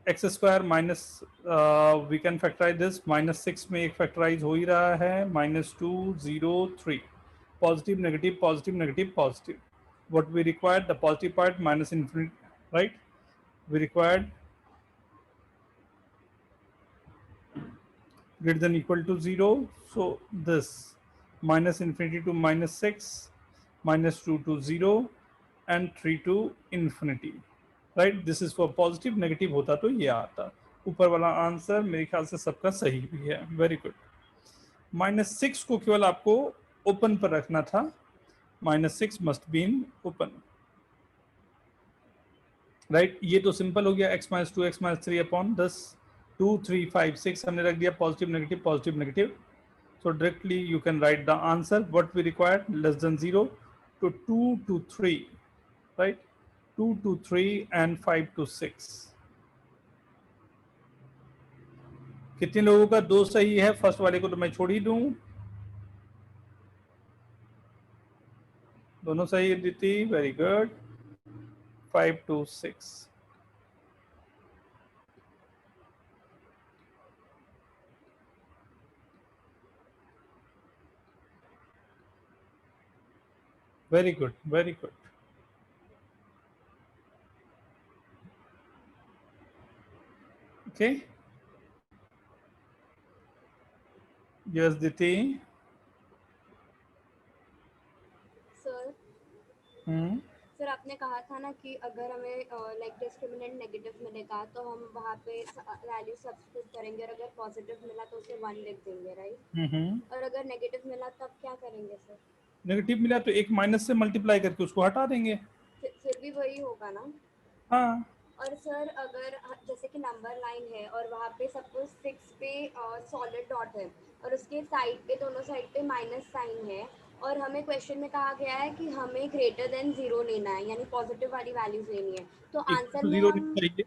x² minus, we can factorise this, -6 में एक फैक्टराइज हो ही रहा है, -2 0 3, positive negative positive negative positive, what we required, the positive part -∞, right? We required greater than equal to 0, so this minus infinity to minus 6, minus 2 to 0, and 3 to infinity. Right, this is for positive, negative होता तो ये आता। ऊपर वाला answer मेरे ख्याल से सबका सही भी है, वेरी गुड। -6 को केवल आपको ओपन पर रखना था, -6 must be in open, right. ये तो सिंपल हो गया, x - 2 x - 3 अपॉन 10, 2 3 5 6 हमने रख दिया, positive negative positive negative. So directly you can write the answer what we required, less than 0 to 2 to 3, right? 2 to 3 and 5 to 6. कितने लोगों का दो सही है? फर्स्ट वाले को तो मैं छोड़ ही दूं, दोनों सही है दीदी, very good. 5 to 6, very good very good. Okay, yes दीदी। सर हम्म, सर आपने कहा था ना कि अगर हमें लाइक डिस्क्रिमिनेंट नेगेटिव मिलेगा तो हम वहाँ पे वैल्यू सब्स्टिट्यूट करेंगे, और अगर पॉजिटिव मिला तो उसे 1 लिख देंगे, राइट? और अगर नेगेटिव मिला तब क्या करेंगे सर? नेगेटिव मिला तो एक माइनस से मल्टीप्लाई करके उसको हटा देंगे। फिर भी वही होगा ना? हाँ, और सर अगर जैसे कि नंबर लाइन है और वहाँ पे सपोज 6 पे सॉलिड डॉट है और उसके साइड पे, दोनों साइड पे माइनस साइन है, और हमें क्वेश्चन में कहा गया है कि हमें ग्रेटर देन 0 लेना है, यानी पॉजिटिव वाली वैल्यूज लेनी है, तो इक्वल आंसर टू में जीरो हम नहीं चाहिए,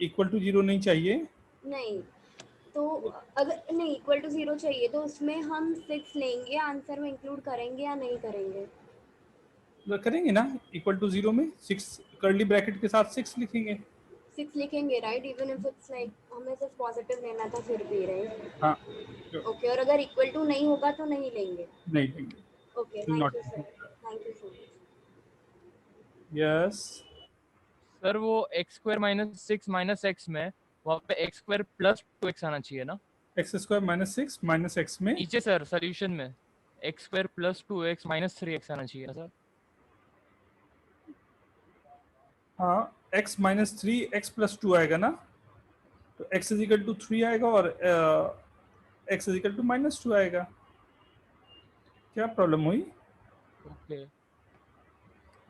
इक्वल टू जीरो नहीं चाहिए। नहीं, तो अगर नहीं इक्वल टू 0 चाहिए तो उसमें हम 6 लेंगे, आंसर में इंक्लूड करेंगे या नहीं करेंगे? करेंगे ना, इक्वल टू 0 में 6 कर्ली ब्रैकेट के साथ 6 लिखेंगे। 6 लिखेंगे, right? Even if it's like हमें सिर्फ पॉजिटिव लेना था फिर भी, राइट? हाँ, ओके, और अगर इक्वल टू नहीं होगा तो नहीं लेंगे? नहीं लेंगे, okay, will thank not you sir, thank you so much. Yes. Sir वो x² - 6 - x में वहाँ पे x² + 2x आना चाहिए ना x² - 6 - x में नीचे सर, सोल्यूशन में x² + 2x - 3x आना चाहिए ना सर? हाँ, x - 3 x + 2 आएगा ना, तो x = 3 आएगा और x = -2 आएगा। क्या प्रॉब्लम हुई? ओके,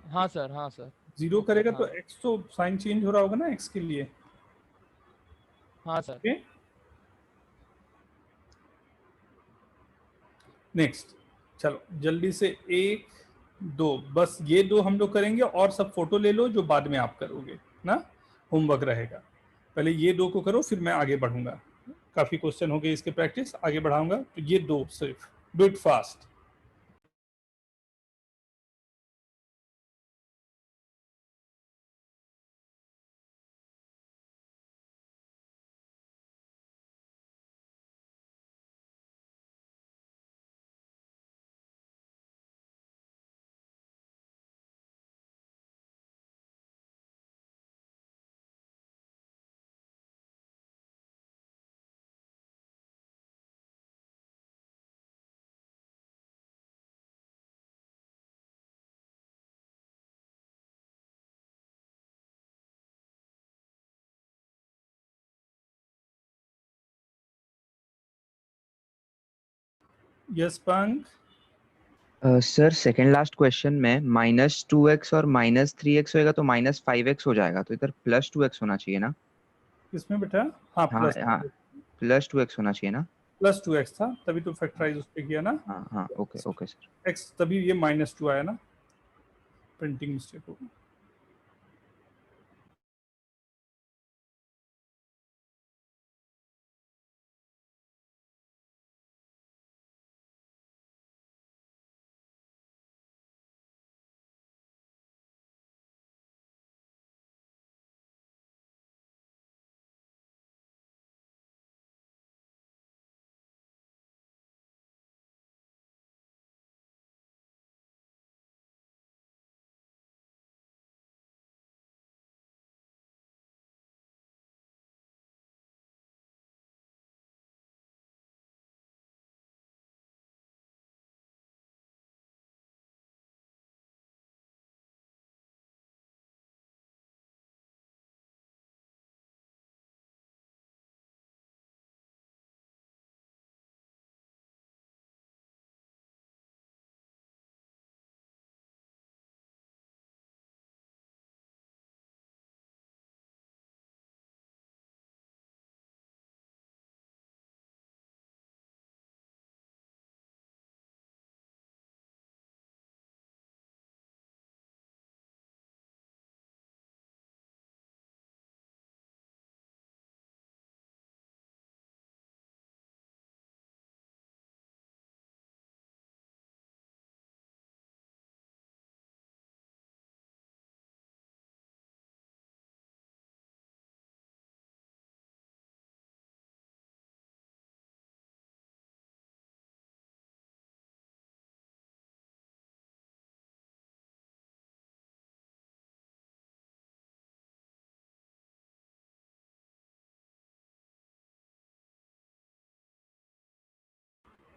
हाँ सर, हाँ सर। 0 ओके, करेगा तो हाँ x तो साइन चेंज हो रहा होगा ना x के लिए। हाँ सर। ओके, नेक्स्ट, चलो जल्दी से 1 2, बस ये दो हम लोग करेंगे और सब फोटो ले लो जो बाद में आप करोगे ना, होमवर्क रहेगा। पहले ये दो को करो फिर मैं आगे बढ़ूंगा, काफी क्वेश्चन हो गए इसके प्रैक्टिस, आगे बढ़ाऊंगा, तो ये दो सिर्फ do it fast. Yes punk. Sir second last question में -2x और -3x होएगा तो -5x हो जाएगा, तो इधर +2x होना चाहिए ना? किसमें बेटा? हाँ, हाँ हाँ, +2x होना चाहिए ना? +2x था तभी तो फैक्टराइज उस पे किया ना, हाँ हाँ, ओके ओके सर। x तभी ये -2 आया ना, प्रिंटिंग मिस्टेक होगी।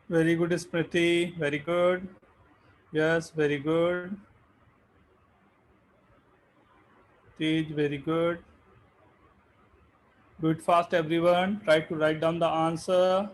Very good, Smriti. Very good. Yes, very good. Tej, very good. Do it fast, everyone. Try to write down the answer.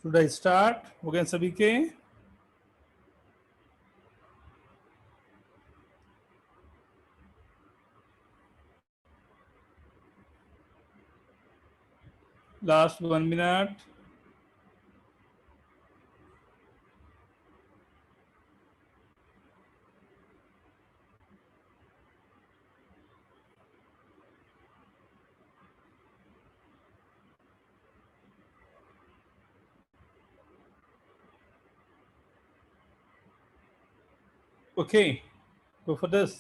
Should I start? हो गए सभी के? Last 1 minute. Okay, go for this.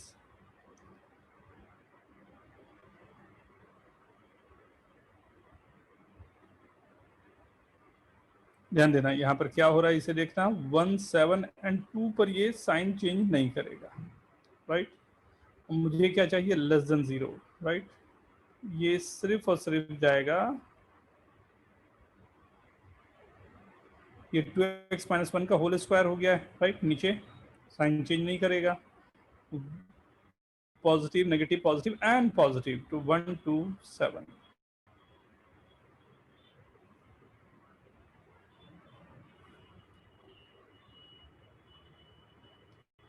ध्यान देना यहाँ पर क्या हो रहा है इसे देखना 1 7 एंड 2 पर ये साइन चेंज नहीं करेगा राइट मुझे क्या चाहिए लेस देन 0 राइट ये सिर्फ और सिर्फ जाएगा ये 2x - 1 का होल स्क्वायर हो गया है राइट नीचे साइन चेंज नहीं करेगा positive negative positive and positive to 1 2 7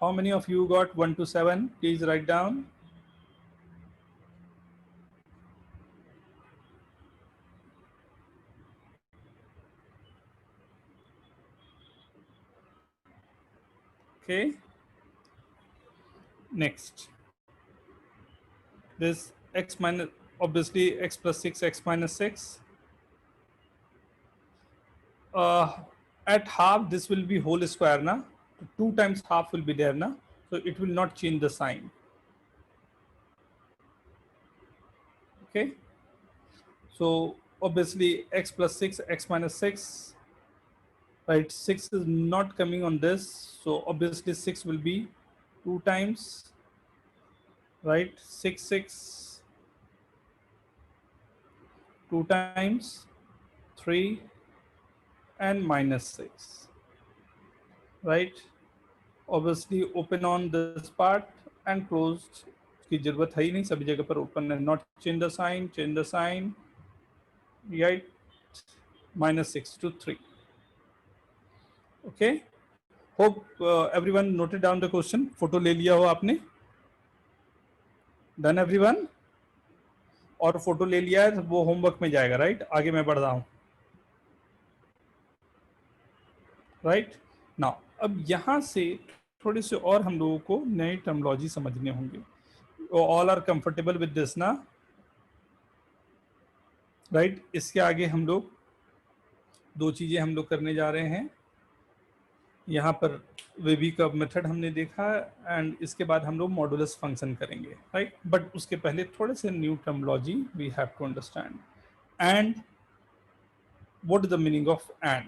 How many of you got 1 to 7? Please write down. Okay. Next. This x minus, obviously x plus 6, x minus 6. At half, this will be whole square, na? 2 times half will be there, na? So it will not change the sign. Okay. So obviously x plus 6, x minus 6, right? 6 is not coming on this. So obviously 6 will be 2 times, right? 6, 6, 2 times, 3, and minus 6, right? Obviously open on this part and closed. की जरूरत है ही नहीं सभी जगह पर open है. Not change the sign, right? -6 to 3. Okay. Hope everyone noted down the question. Photo ले लिया हो आपने? Done everyone? और फोटो ले लिया है वो होमवर्क में जाएगा राइट आगे मैं बढ़ रहा हूँ राइट नाउ अब यहाँ से थोड़े से और हम लोगों को नए टर्मोलॉजी समझने होंगे all are comfortable with this ना राइट इसके आगे हम लोग दो चीजें हम लोग करने जा रहे हैं यहाँ पर वेबी का मेथड हमने देखा एंड इसके बाद हम लोग मॉडुलस फंक्शन करेंगे राइट बट उसके पहले थोड़े से new terminology we have to understand and what is the meaning of and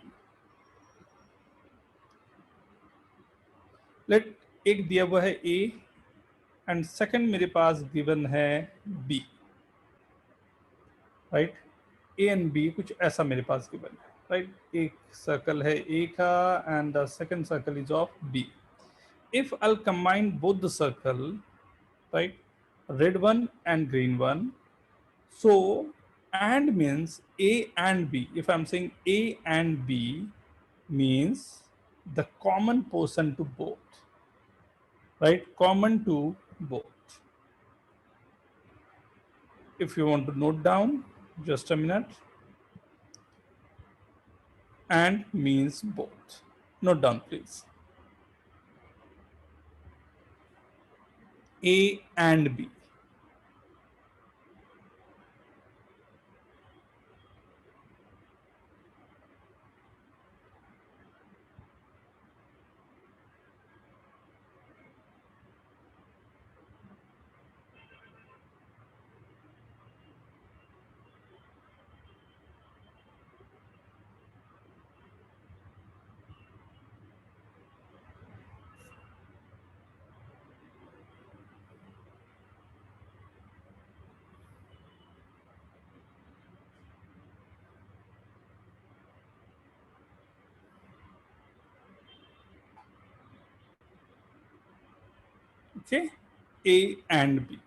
let एक दिया हुआ है ए एंड सेकंड मेरे पास गिवन है B right A and B कुछ ऐसा मेरे पास गिवन है राइट एक सर्कल है ए का and the second circle is of B if I'll combine both the circle, right, red one and green one, so and means A and B. If I'm saying A and B means the common portion to both, right? Common to both. If you want to note down, just a minute. And means both. Note down, please. A and B. Okay, A and B.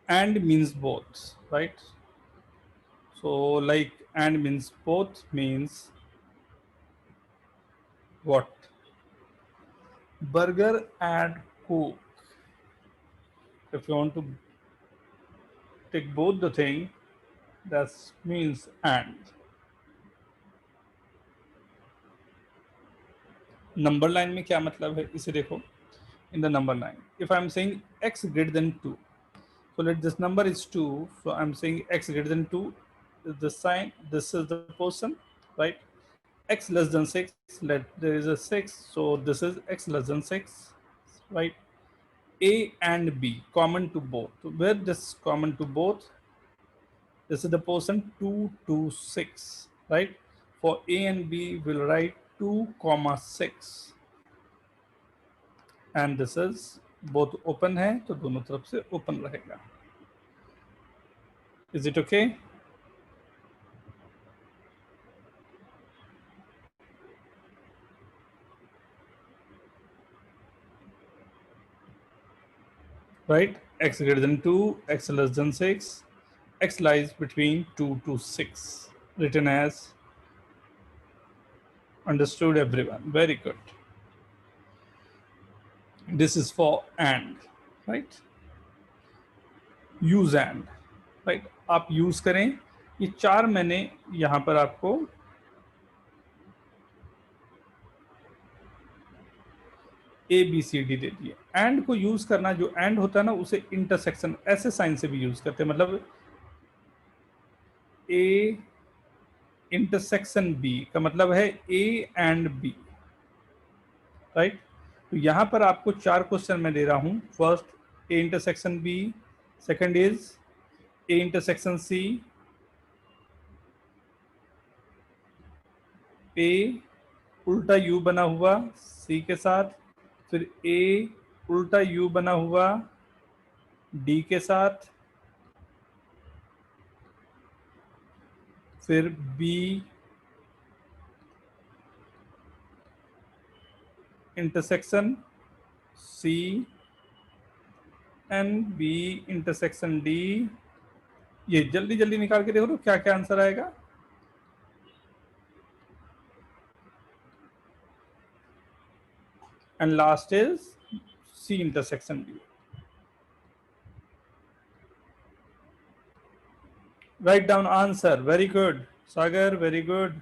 And means both, right? So like and means both means what? Burger and Coke. If you want to take both the thing, that means and. Number line में क्या मतलब है इसे देखो. In the number line, if I'm saying x greater than 2, so let this number is 2, so I'm saying x greater than 2 is the sign, this is the portion, right? X less than 6, let there is a 6, so this is x less than 6, right? A and B common to both. Where this common to both? This is the portion 2 to 6, right? For A and B, we'll write 2 comma 6. And this is both open है तो दोनों तरफ से open रहेगा. Is it okay? Right? X greater than 2, x less than 6, x lies between 2 to 6, written as. Understood, everyone? Very good. This is for and, right? Use and, right? आप use करें. ये चार मैंने यहाँ पर आपको ए बी सी डी दे दिए. And को यूज करना, जो एंड होता है ना, उसे इंटरसेक्शन ऐसे साइन से भी यूज करते हैं. मतलब ए इंटरसेक्शन बी का मतलब है ए एंड बी, राइट? तो यहां पर आपको चार क्वेश्चन मैं दे रहा हूं. First A intersection B, second is A intersection C, A उल्टा यू बना हुआ सी के साथ, फिर ए उल्टा यू बना हुआ डी के साथ, फिर B intersection C and B intersection D. ये जल्दी जल्दी निकाल के देखो तो क्या क्या आंसर आएगा. And last is C intersection D. Write down answer. Very good. Sagar, very good.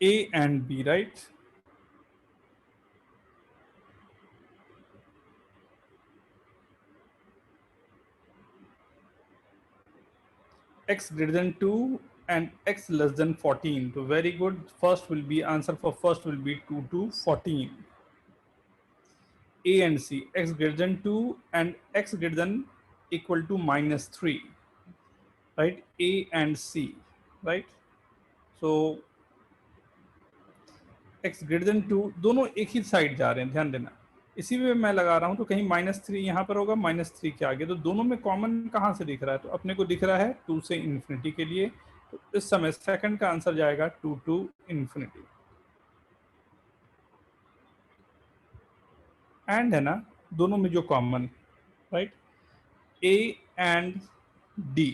A and B, right? X greater than 2 and x less than 14. So very good. First will be answer for first will be 2 to 14. A and C, x greater than 2 and x greater than equal to minus 3, right? A and C, right? So x greater than 2 दोनों एक ही side जा रहे हैं, ध्यान देना। इसी में मैं लगा रहा हूं तो कहीं -3 यहाँ पर होगा, -3 के आगे, तो दोनों में कॉमन कहाँ से दिख रहा है? तो अपने को दिख रहा है 2 से इन्फिनिटी के लिए, तो इस समय सेकंड का आंसर जाएगा 2 to इन्फिनिटी। एंड है ना, दोनों में जो common, right? A and D,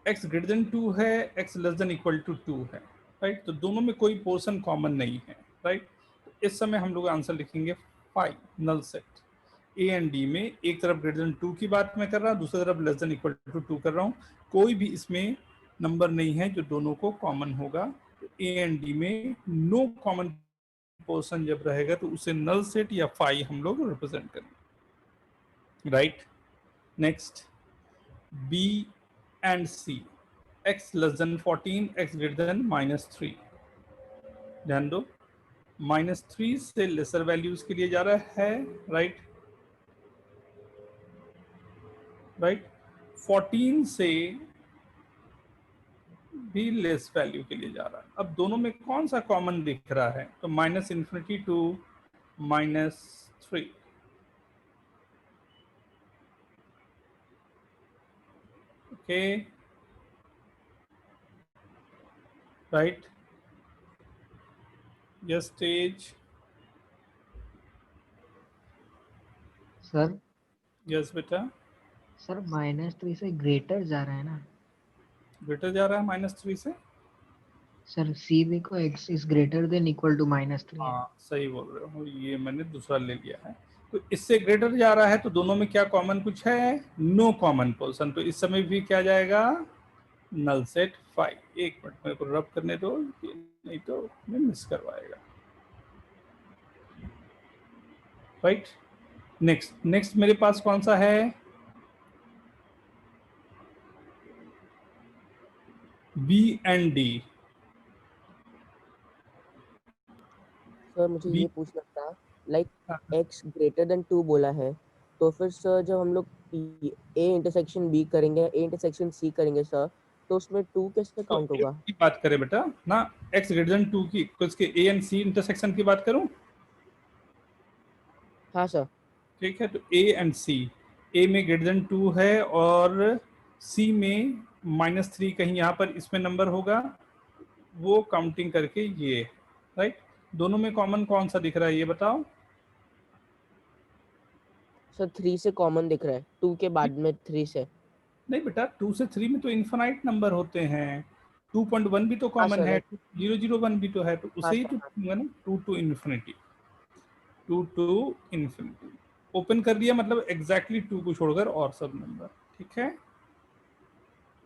x greater than 2 है, x less than equal to 2 है, राइट? तो दोनों में कोई पोर्शन कॉमन नहीं है, राइट? तो इस समय हम लोग आंसर लिखेंगे 5, null set. A and D में एक तरफ ग्रेटर देन 2 की बात मैं कर रहा हूँ, दूसरी तरफ लेस देन इक्वल टू 2 कर रहा हूँ। कोई भी इसमें नंबर नहीं है जो दोनों को कॉमन होगा। तो A एंड D में नो कॉमन पोर्शन जब रहेगा तो उसे नल सेट या 5 हम लोग रिप्रेजेंट करेंगे, right? Next, B and C, x less than 14, x greater then -3। ध्यान दो, -3 से लेसर वैल्यूज के लिए जा रहा है, राइट? राइट, 14 से भी लेस वैल्यू के लिए जा रहा है। अब दोनों में कौन सा कॉमन दिख रहा है? तो -∞ to -3, okay, right? Yes Tej, sir yes बेटा, सर -3 से ग्रेटर जा रहा है ना ग्रेटर जा रहा है -3 से। सर? सी देखो, x is greater than equal to -3। हाँ सही बोल रहे हो, ये मैंने दूसरा ले लिया है। तो इससे ग्रेटर जा रहा है तो दोनों में क्या कॉमन कुछ है? No common portion. तो इस समय भी क्या जाएगा? Null set 5। एक मिनट मेरे को रब करने दो, नहीं तो मैं मिस करवाएगा, राइट? नेक्स्ट मेरे पास कौन सा है? B and D. सर मुझे B- ये पूछना था, लाइक x ग्रेटर देन 2 बोला है, तो फिर सर जब हम लोग a इंटरसेक्शन b करेंगे, a इंटरसेक्शन c करेंगे सर, तो उसमें 2 कैसे काउंट होगा? की बात करें बेटा ना, x ग्रेटर देन 2 की, तो इसके a एंड c इंटरसेक्शन की बात करूं? हाँ सर। ठीक है, तो a एंड c, a में ग्रेटर देन 2 है और c में -3 कहीं यहाँ पर इसमें नंबर होगा, वो काउंटिंग करके ये, राइट? दोनों में कॉमन कौन सा दिख रहा है ये बताओ? सर 3 से कॉमन दिख रहा है, 2 के बाद में 3 से। नहीं बेटा, 2 से 3 में तो इनफाइनाइट नंबर होते हैं। 2.1 भी तो कॉमन है, 001 भी तो है, तो उसे ही तो दूंगा ना, 2 to infinity, 2 to infinity. Open कर दिया मतलब एग्जैक्टली 2 को छोड़कर और सब नंबर, ठीक है?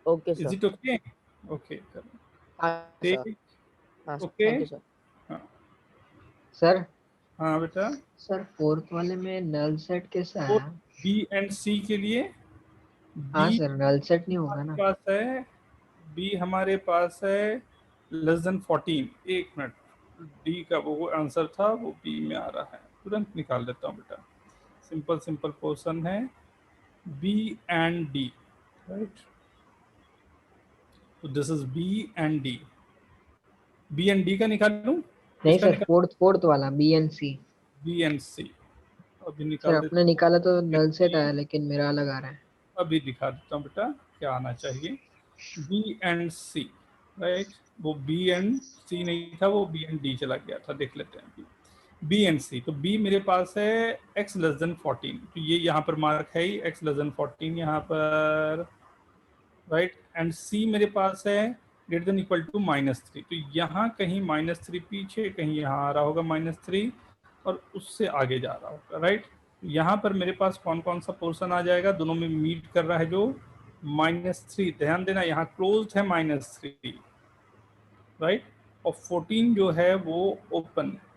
Okay sir. Is it okay? Okay okay, thank you sir. Sir हाँ बेटा, सर फोर्थ वाले में नल सेट कैसा तो है? बी एंड सी के लिए हाँ B सर, नल सेट नहीं होगा हमारे ना? पास है, बी हमारे पास है लेस देन 14। एक मिनट, डी का वो आंसर था, वो बी में आ रहा है, तुरंत निकाल देता हूँ बेटा। सिंपल पोर्शन है बी एंड डी, राइट? तो this is B and D. B and D का निकालूं? नहीं सर, फोर्थ वाला B and C. B and C अभी सर निकाल आपने देता निकाला तो नल सेट आया, लेकिन मेरा अलग आ रहा है। अभी दिखा देता हूँ बेटा क्या आना चाहिए। B and C, right? वो बी एंड सी नहीं था, वो बी एंड डी चला गया था, देख लेते हैं। बी एंड सी, तो बी मेरे पास है x लेस देन 14, तो ये यहाँ पर मार्क है ही, x लेस देन 14 यहाँ पर, राइट? एंड सी मेरे पास है ग्रेटर देन इक्वल टू -3, तो यहाँ कहीं -3 पीछे, कहीं यहाँ आ रहा होगा -3 और उससे आगे जा रहा होगा, राइट? यहाँ पर मेरे पास कौन कौन सा पोर्शन आ जाएगा? दोनों में मीट कर रहा है जो -3, ध्यान देना यहाँ क्लोज्ड है -3, राइट? और 14 जो है वो ओपन है।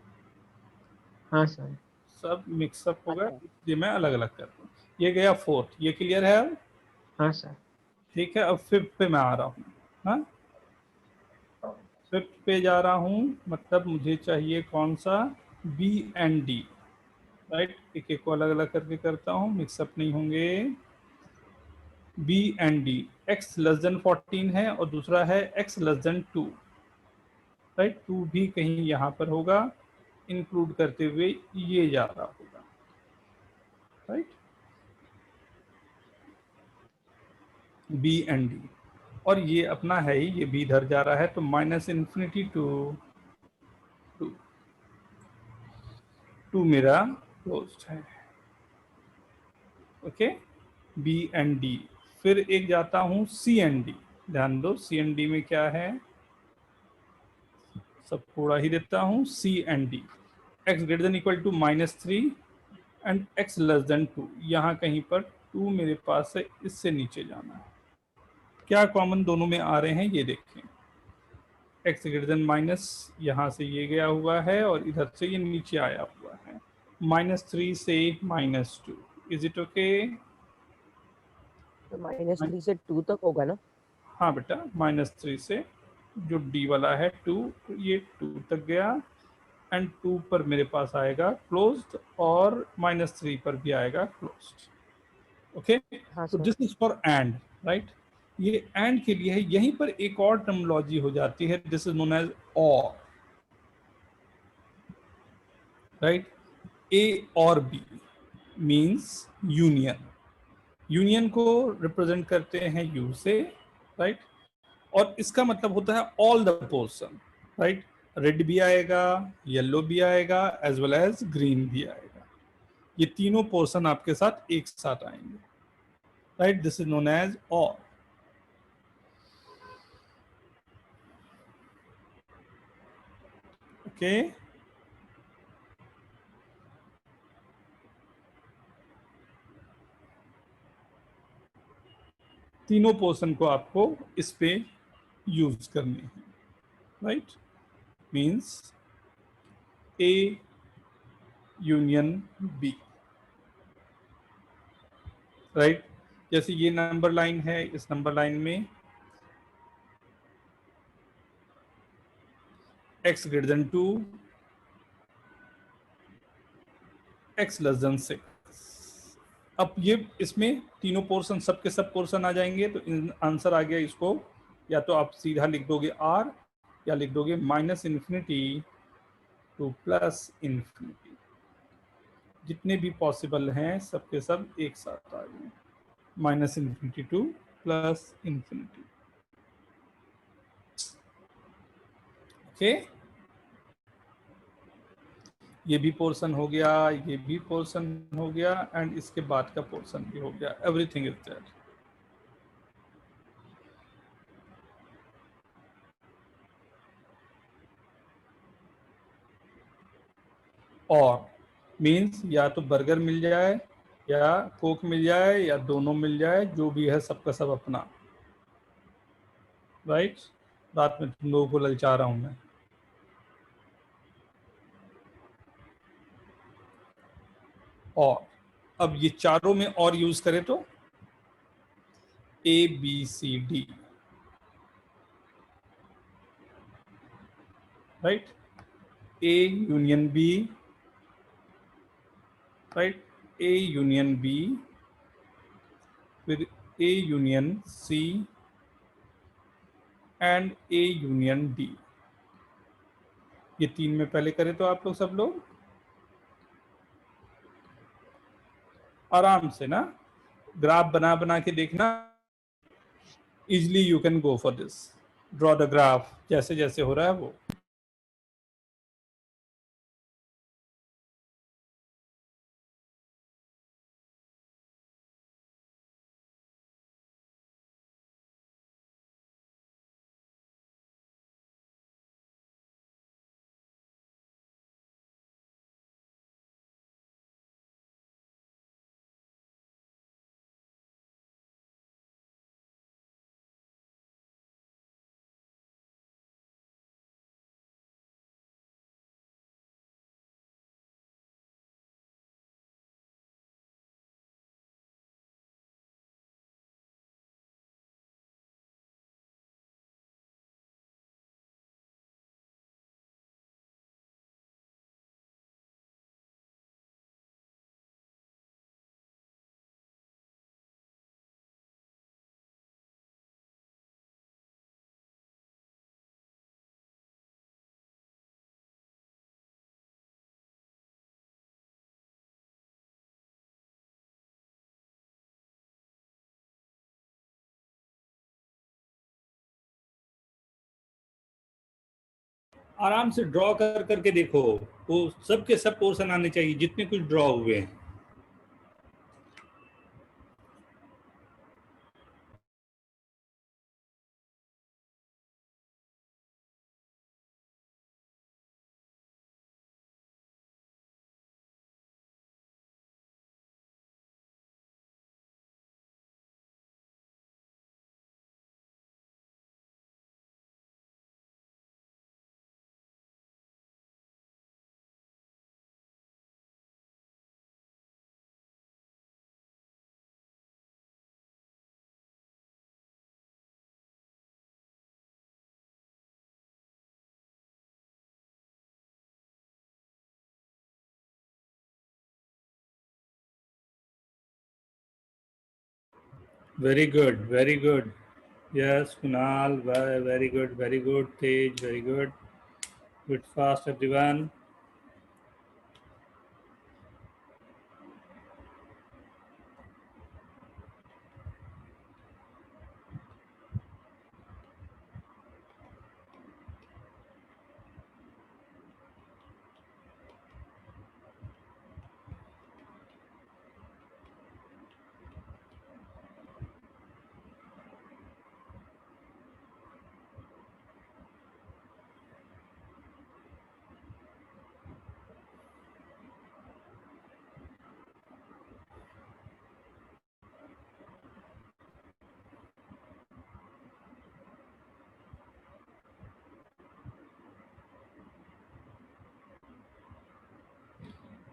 हाँ सर। सब मिक्सअप हो गया, अच्छा। ये मैं अलग अलग कर दूँ। ये गया 4th, ये क्लियर है अब? हाँ सर। ठीक है, अब 5th पे मैं आ रहा हूँ। हाँ, 5th पे जा रहा हूँ, मतलब मुझे चाहिए कौन सा, बी एंड डी, राइट। एक एक को अलग अलग करके करता हूँ, मिक्सअप नहीं होंगे। B and D, x less than 14 है और दूसरा है एक्स लेस देन 2, राइट। 2 भी कहीं यहाँ पर होगा, इंक्लूड करते हुए ये जा रहा होगा, राइट। बी एंड डी, और ये अपना है ही, ये बी इधर जा रहा है, तो minus infinity to two, two मेरा क्लोज्ड है। Okay, B and D. फिर एक जाता हूँ सी एंड डी, ध्यान दो सी एंड डी में क्या है, सब थोड़ा ही देता हूँ। C and D, x greater than equal to -3 and x less than 2, यहाँ कहीं पर 2 मेरे पास है, इससे नीचे जाना है। क्या कॉमन दोनों में आ रहे हैं ये देखें, एक्स ग्रेटर देन माइनस, यहाँ से ये गया हुआ है और इधर से ये नीचे आया हुआ है, -3 से -2, इज इट ओके? तो -3 से 2 तक होगा ना? हाँ बेटा, -3 से जो डी वाला है 2, तो ये 2 तक गया, एंड 2 पर मेरे पास आएगा क्लोज्ड, और -3 पर भी आएगा क्लोज्ड। ओके, हाँ तो sir. This is for and, right. ये एंड के लिए है। यहीं पर एक और टर्मिनोलॉजी हो जाती है, दिस इज नोन एज और, राइट। ए और बी मीन्स यूनियन, यूनियन को रिप्रेजेंट करते हैं यू से, राइट। और इसका मतलब होता है all the portion, right. Red भी आएगा, येलो भी आएगा, एज वेल एज ग्रीन भी आएगा। ये तीनों पोर्शन आपके साथ एक साथ आएंगे, right. This is known as all. Okay, तीनों पोर्शन को आपको इस पे यूज करनी है, right. Means A union B, right. जैसे ये नंबर लाइन है, इस नंबर लाइन में x greater than 2, x less than 6। अब ये इसमें तीनों पोर्शन, सबके सब पोर्शन आ जाएंगे, तो आंसर आ गया। इसको या तो आप सीधा लिख दोगे r, या लिख दोगे -इन्फिनिटी टू +इन्फिनिटी। जितने भी पॉसिबल हैं सबके सब एक साथ आ गए, -इन्फिनिटी टू +इन्फिनिटी। ओके, ये भी पोर्शन हो गया, ये भी पोर्शन हो गया, एंड इसके बाद का पोर्शन भी हो गया। Everything is there. और मीन्स या तो बर्गर मिल जाए, या कोक मिल जाए, या दोनों मिल जाए, जो भी है सबका सब अपना, राइट। रात में तुम लोगों को ललचा रहा हूं मैं। और अब ये चारों में और यूज करें तो ABCD, right. A union B, right. A union B, फिर A union C and A union D। ये तीन में पहले करें तो आप लोग सब लोग आराम से ना ग्राफ बना बना के देखना, easily you can go for this, draw the graph जैसे जैसे हो रहा है वो। आराम से ड्रॉ कर करके देखो, वो सब के सब पोर्शन आने चाहिए जितने कुछ ड्रॉ हुए हैं। Very good, very good. Yes, Kunal, very good, very good. Tej, very good. Bit fast, everyone.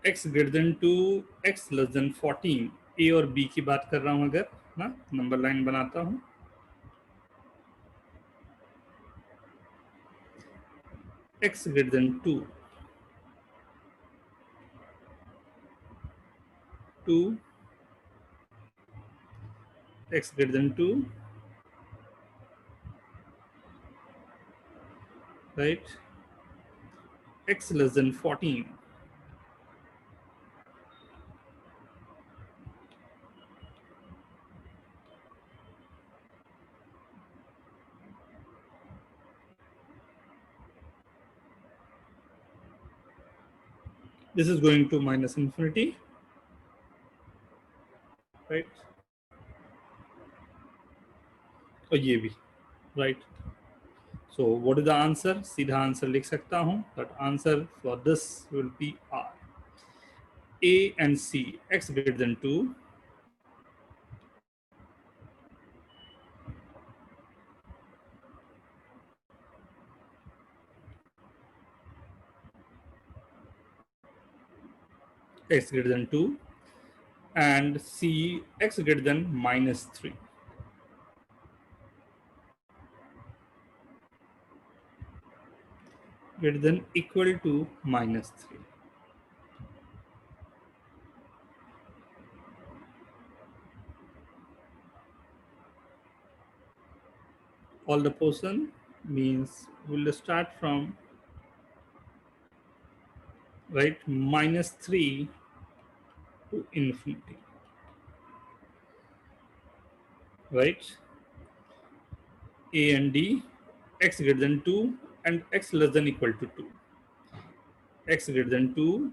x greater than 2, x less than 14, a और b की बात कर रहा हूं अगर ना, नंबर लाइन बनाता हूं। x greater than 2, 2, x greater than 2, right, x less than 14, this is going to minus infinity, right, और ये भी, right. So what is the answer? सीधा आंसर लिख सकता हूं, but answer for this will be R. A and C, x greater than 2, x greater than 2, and C, x greater than minus 3. Greater than equal to minus 3. All the portion means we'll start from, right, minus 3 to infinity, right. A and D, x greater than 2 and x less than equal to 2. X greater than 2,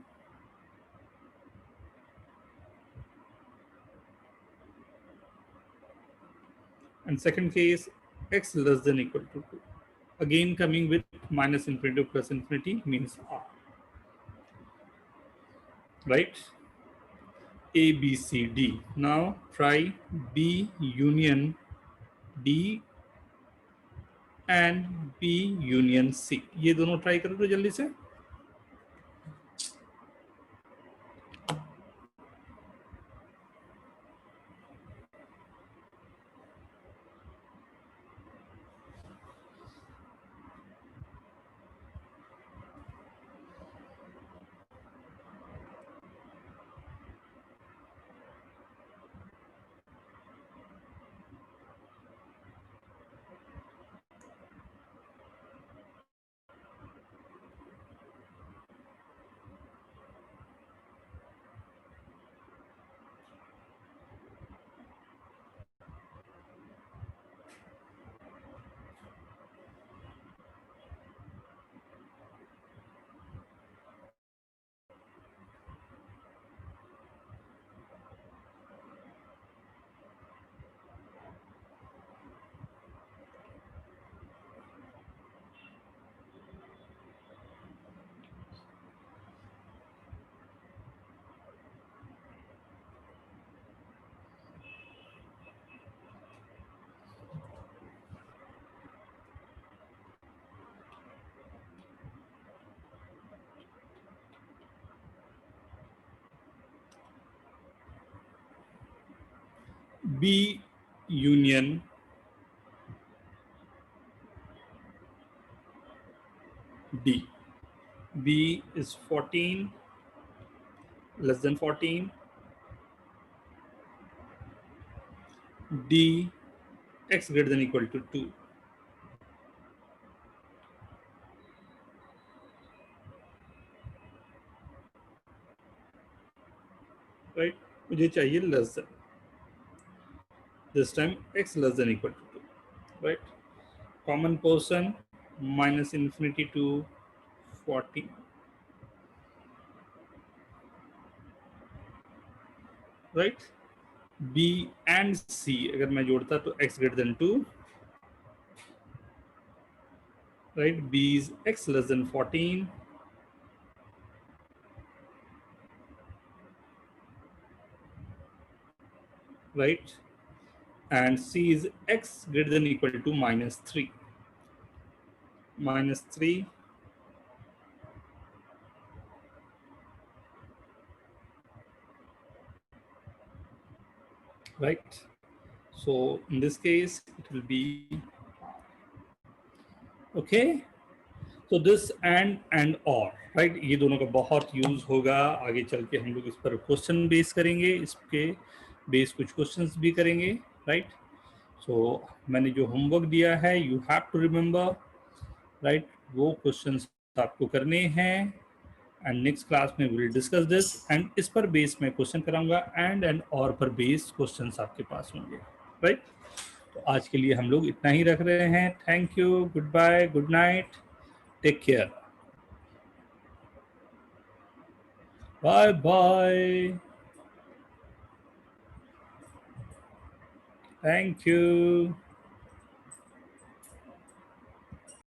and second case x less than equal to 2. Again coming with minus infinity plus infinity means R, right. A, B, C, D. Now try B union D and B union C. ये दोनों try करो तो जल्दी से। B union D. B is 14 less than 14. D x greater than equal to 2. Right? मुझे चाहिए less than. This time x less than equal to 2. Right? Common portion minus infinity to 40. Right? B and C अगर मैं जोड़ता तो x greater than 2. Right? B is x less than 14. Right? And C is x greater than equal to minus 3. Minus 3. Right? So in this case, it will be okay. So this and or, right? ये दोनों का बहुत use होगा आगे चल के हम लोग इस पर क्वेश्चन बेस करेंगे इसके बेस कुछ क्वेश्चंस भी करेंगे राइट सो मैंने जो होमवर्क दिया है you have to remember right वो क्वेश्चंस आपको करने हैं एंड नेक्स्ट क्लास में विल डिस्कस दिस एंड इस पर बेस में क्वेश्चन कराऊंगा एंड और पर बेस क्वेश्चंस आपके पास होंगे राइट तो आज के लिए हम लोग इतना ही रख रहे हैं thank you goodbye good night take care bye bye thank you